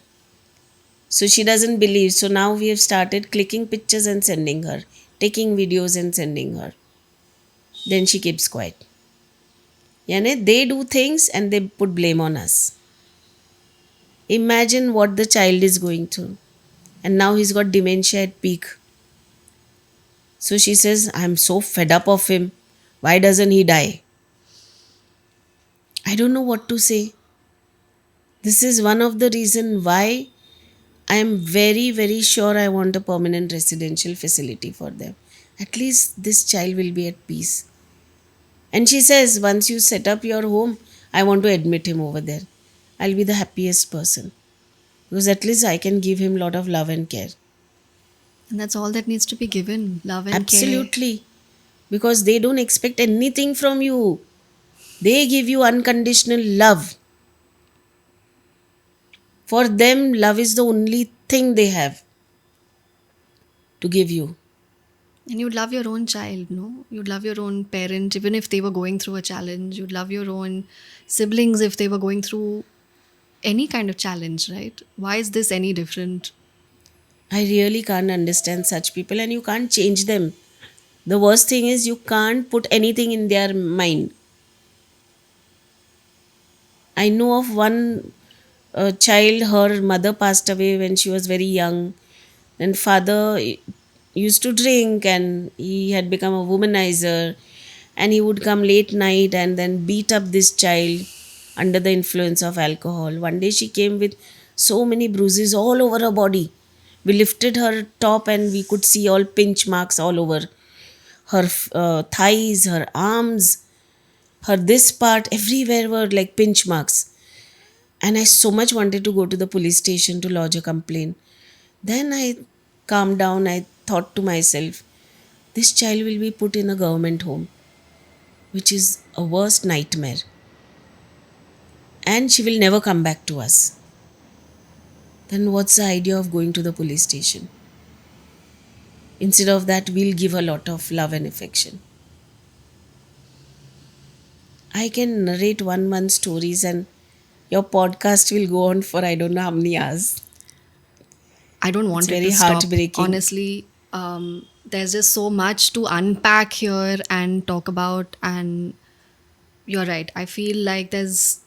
[SPEAKER 2] So she doesn't believe. So now we have started clicking pictures and sending her. Taking videos and sending her. Then she keeps quiet. Yani they do things and they put blame on us. Imagine what the child is going through. And now he's got dementia at peak. So she says, I'm so fed up of him. Why doesn't he die? I don't know what to say. This is one of the reasons why I am very, very sure I want a permanent residential facility for them. At least this child will be at peace. And she says, once you set up your home, I want to admit him over there. I'll be the happiest person. Because at least I can give him a lot of love and care.
[SPEAKER 1] And that's all that needs to be given, love and care.
[SPEAKER 2] Absolutely. Because they don't expect anything from you. They give you unconditional love. For them, love is the only thing they have to give you.
[SPEAKER 1] And you'd love your own child, no? You'd love your own parent, even if they were going through a challenge. You'd love your own siblings if they were going through any kind of challenge, right? Why is this any different?
[SPEAKER 2] I really can't understand such people, and you can't change them. The worst thing is you can't put anything in their mind. I know of one child, her mother passed away when she was very young. Then father used to drink and he had become a womanizer, and he would come late night and then beat up this child under the influence of alcohol. One day she came with so many bruises all over her body. We lifted her top and we could see all pinch marks all over her thighs, her arms, her this part, everywhere were like pinch marks. And I so much wanted to go to the police station to lodge a complaint. Then I calmed down. I thought to myself, this child will be put in a government home, which is a worst nightmare. And she will never come back to us. Then what's the idea of going to the police station? Instead of that, we'll give a lot of love and affection. I can narrate 1 month stories, and your podcast will go on for I don't know how many hours.
[SPEAKER 1] I don't
[SPEAKER 2] It's
[SPEAKER 1] want it
[SPEAKER 2] very
[SPEAKER 1] to stop.
[SPEAKER 2] heartbreaking.
[SPEAKER 1] Honestly, there's just so much to unpack here and talk about. And you're right. I feel like there's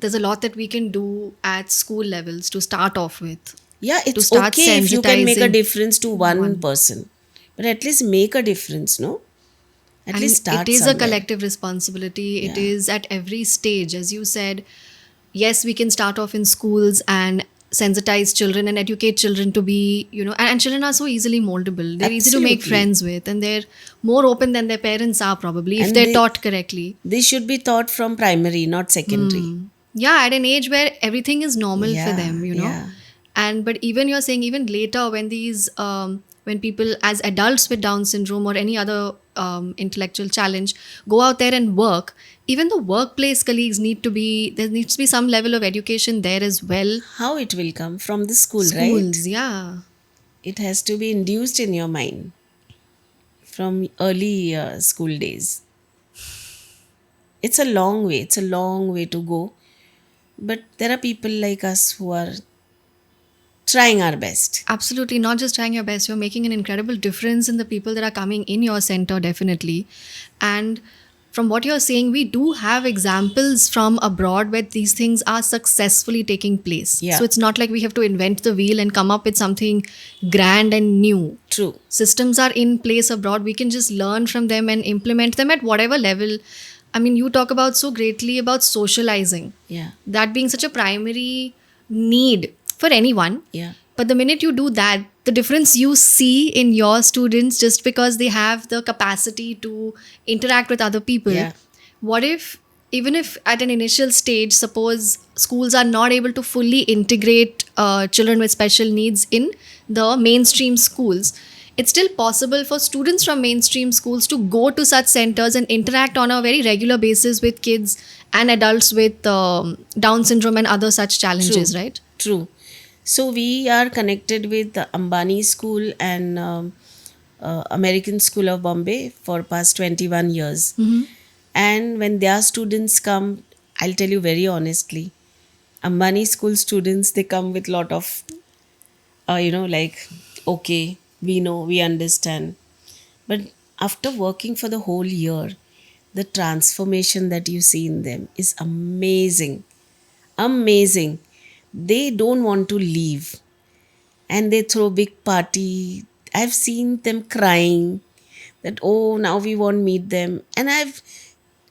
[SPEAKER 1] a lot that we can do at school levels to start off with,
[SPEAKER 2] Yeah,
[SPEAKER 1] to
[SPEAKER 2] it's
[SPEAKER 1] start
[SPEAKER 2] okay if you can make a
[SPEAKER 1] sensitizing
[SPEAKER 2] difference to one
[SPEAKER 1] one.
[SPEAKER 2] person, but at least make a difference, no? At least
[SPEAKER 1] And it
[SPEAKER 2] start
[SPEAKER 1] is a
[SPEAKER 2] somewhere.
[SPEAKER 1] collective responsibility. It
[SPEAKER 2] Yeah.
[SPEAKER 1] is at every stage. As you said, yes, we can start off in schools and sensitize children and educate children to be, and children are so easily moldable. They're easy to make
[SPEAKER 2] Absolutely.
[SPEAKER 1] friends with, and they're more open than their parents are, probably, if
[SPEAKER 2] And
[SPEAKER 1] they're taught correctly.
[SPEAKER 2] they should be taught from primary, not secondary.
[SPEAKER 1] Yeah, at an age where everything is normal for
[SPEAKER 2] Yeah,
[SPEAKER 1] them.
[SPEAKER 2] yeah.
[SPEAKER 1] And but even you're saying, even later, when these when people as adults with Down syndrome or any other intellectual challenge go out there and work, even the workplace colleagues need to be, there needs to be some level of education there as well.
[SPEAKER 2] How it will come from the school, right?
[SPEAKER 1] Schools, yeah.
[SPEAKER 2] It has to be induced in your mind from early school days. It's a long way. It's a long way to go. But there are people like us who are trying our best.
[SPEAKER 1] Absolutely, not just trying your best, you're making an incredible difference in the people that are coming in your center, definitely. And from what you're saying, we do have examples from abroad where these things are successfully taking place.
[SPEAKER 2] Yeah,
[SPEAKER 1] So it's not like we have to invent the wheel and come up with something grand and new.
[SPEAKER 2] true.
[SPEAKER 1] Systems are in place abroad. We can just learn from them and implement them at whatever level. I mean, you talk about so greatly about socializing,
[SPEAKER 2] Yeah,
[SPEAKER 1] that being such a primary need for anyone.
[SPEAKER 2] yeah,
[SPEAKER 1] But the minute you do that, the difference you see in your students, just because they have the capacity to interact with other people,
[SPEAKER 2] yeah,
[SPEAKER 1] what if, even if at an initial stage, suppose schools are not able to fully integrate children with special needs in the mainstream schools, it's still possible for students from mainstream schools to go to such centers and interact on a very regular basis with kids and adults with Down syndrome and other such
[SPEAKER 2] true,
[SPEAKER 1] challenges, right?
[SPEAKER 2] true. So we are connected with the Ambani School and American School of Bombay for past 21 years. And when their students come, I'll tell you very honestly, Ambani School students, they come with lot of, like, okay, we know, we understand. But after working for the whole year, the transformation that you see in them is amazing. Amazing. They don't want to leave and they throw big party. I've seen them crying that, oh, now we won't meet them. And I've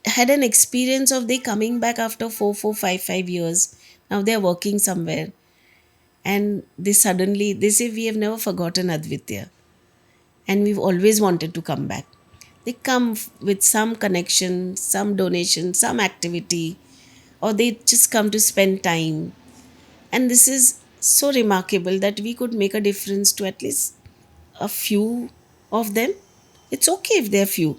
[SPEAKER 2] had an experience of they coming back after 4, 4, 5 years. Now they're working somewhere and they say we have never forgotten Advitya and we've always wanted to come back. They come with some connection, some donation, some activity, or they just come to spend time. And this is so remarkable that we could make a difference to at least a few of them. It's okay if they're few.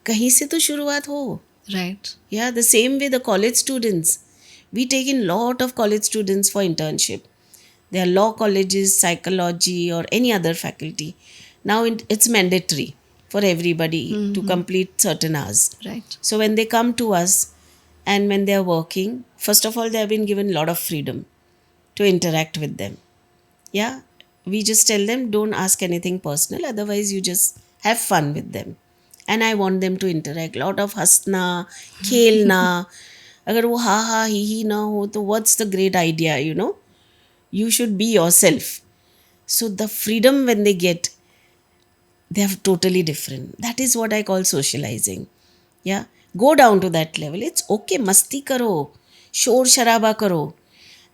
[SPEAKER 2] कहीं से तो शुरुआत हो.
[SPEAKER 1] Right.
[SPEAKER 2] Yeah, the same way the college students. We take in lot of college students for internship. There are law colleges, psychology, or any other faculty. Now it's mandatory for everybody to complete certain hours.
[SPEAKER 1] Right.
[SPEAKER 2] So when they come to us and when they are working, first of all, they have been given a lot of freedom to interact with them. Yeah, we just tell them don't ask anything personal, otherwise you just have fun with them. And I want them to interact. Lot of हंसना, खेलना. अगर वो हा हा ही ना हो तो what's the great idea, you know? You should be yourself. So the freedom when they get, they are totally different. That is what I call socializing. Yeah. Go down to that level. It's okay. Masti karo. Shor sharaba karo.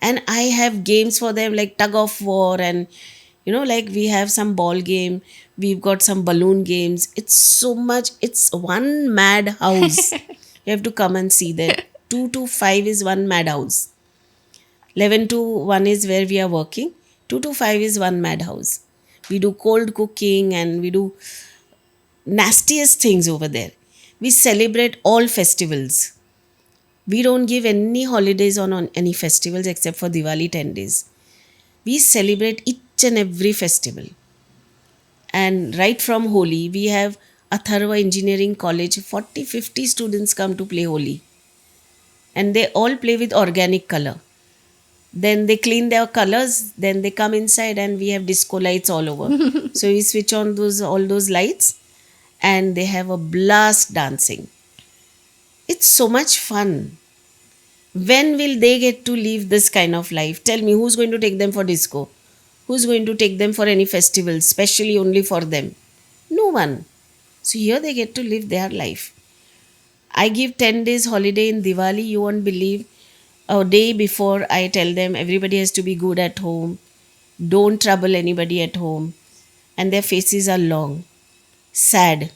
[SPEAKER 2] And I have games for them like tug of war and like we have some ball game. We've got some balloon games. It's so much. It's one mad house. You have to come and see that. 2 to 5 is one mad house. 11 to 1 is where we are working. 2 to 5 is one madhouse. We do cold cooking and we do nastiest things over there. We celebrate all festivals. We don't give any holidays on any festivals except for Diwali 10 days. We celebrate each and every festival. And right from Holi, we have Atharva Engineering College. 40-50 students come to play Holi. And they all play with organic color. Then they clean their colors, then they come inside and we have disco lights all over. So we switch on all those lights and they have a blast dancing. It's so much fun. When will they get to live this kind of life? Tell me, who's going to take them for disco? Who's going to take them for any festival, specially only for them? No one. So here they get to live their life. I give 10 days holiday in Diwali, you won't believe. A day before, I tell them everybody has to be good at home. Don't trouble anybody at home. And their faces are long, sad.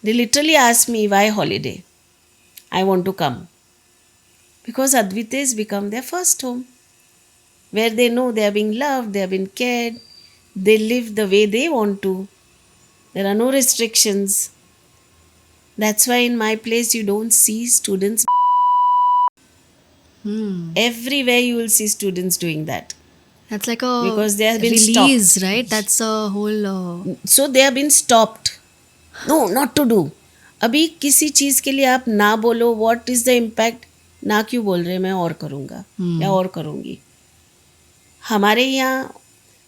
[SPEAKER 2] They literally ask me, why holiday? I want to come. Because Advitya has become their first home. Where they know they are being loved, they are being cared. They live the way they want to. There are no restrictions. That's why in my place you don't see students. Everywhere you will see students doing that.
[SPEAKER 1] That's like a
[SPEAKER 2] Because they have been
[SPEAKER 1] release,
[SPEAKER 2] stopped.
[SPEAKER 1] right? That's a whole.
[SPEAKER 2] So they have been stopped. No, not to do. अभी किसी चीज़ के लिए आप ना बोलो what is the impact, ना क्यों बोल रहे मैं और करूँगा या और करूँगी. हमारे यहाँ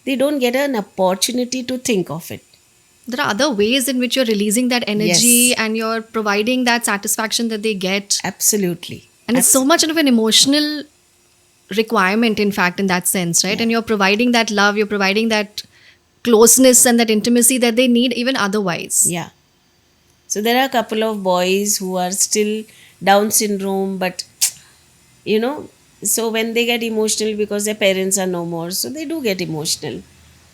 [SPEAKER 2] they don't get an opportunity to think of it.
[SPEAKER 1] There are other ways in which you're releasing that energy
[SPEAKER 2] Yes.
[SPEAKER 1] and you're providing that satisfaction that they get.
[SPEAKER 2] Absolutely.
[SPEAKER 1] And it's so much of an emotional requirement, in fact, in that sense, right?
[SPEAKER 2] Yeah.
[SPEAKER 1] And you're providing that love, you're providing that closeness and that intimacy that they need even otherwise.
[SPEAKER 2] Yeah. So there are a couple of boys who are still Down syndrome, but so when they get emotional because their parents are no more, so they do get emotional.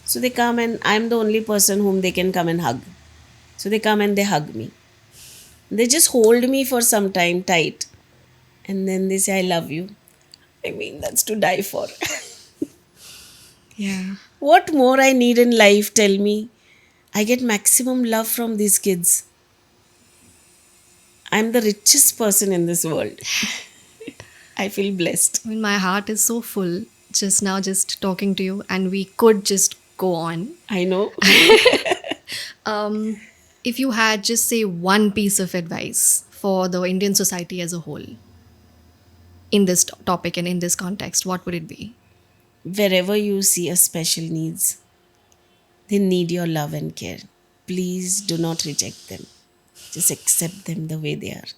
[SPEAKER 2] So they come and I'm the only person whom they can come and hug. So they come and they hug me. They just hold me for some time tight. And then they say, I love you. I mean, that's to die for.
[SPEAKER 1] Yeah.
[SPEAKER 2] What more I need in life, tell me? I get maximum love from these kids. I'm the richest person in this world. I feel blessed.
[SPEAKER 1] I mean, my heart is so full just now, just talking to you, and we could just go on.
[SPEAKER 2] I know.
[SPEAKER 1] If you had just say one piece of advice for the Indian society as a whole in this topic and in this context, what would it be?
[SPEAKER 2] Wherever you see a special needs, they need your love and care. Please do not reject them. Just accept them the way they are.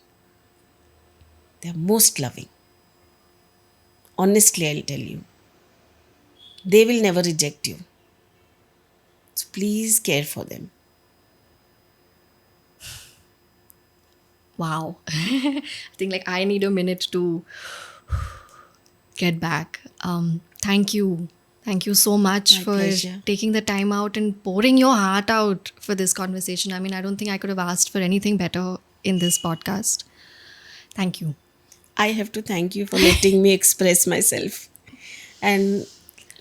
[SPEAKER 2] They are most loving. Honestly, I'll tell you. They will never reject you. So please care for them.
[SPEAKER 1] Wow. I think like I need a minute to get back. Thank you. Thank you so much
[SPEAKER 2] My
[SPEAKER 1] for
[SPEAKER 2] pleasure.
[SPEAKER 1] taking the time out and pouring your heart out for this conversation. I mean, I don't think I could have asked for anything better in this podcast. Thank you.
[SPEAKER 2] I have to thank you for letting me express myself. And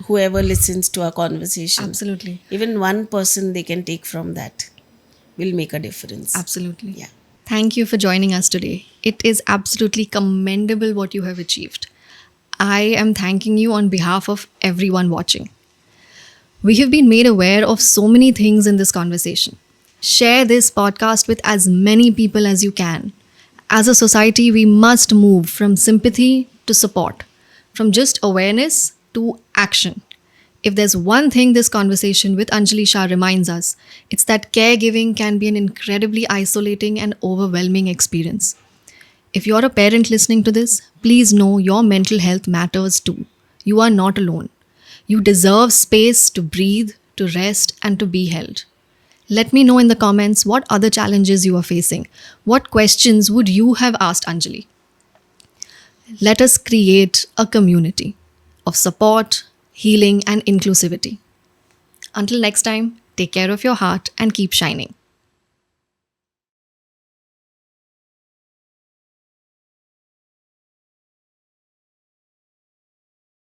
[SPEAKER 2] whoever listens to our conversation,
[SPEAKER 1] Absolutely.
[SPEAKER 2] even one person they can take from that will make a difference.
[SPEAKER 1] Absolutely.
[SPEAKER 2] Yeah.
[SPEAKER 1] Thank you for joining us today. It is absolutely commendable what you have achieved. I am thanking you on behalf of everyone watching. We have been made aware of so many things in this conversation. Share this podcast with as many people as you can. As a society, we must move from sympathy to support, from just awareness to action. If there's one thing this conversation with Anjali Shah reminds us, it's that caregiving can be an incredibly isolating and overwhelming experience. If you're a parent listening to this, please know your mental health matters too. You are not alone. You deserve space to breathe, to rest, and to be held. Let me know in the comments what other challenges you are facing. What questions would you have asked Anjali? Let us create a community of support, healing, and inclusivity. Until next time, take care of your heart and keep shining.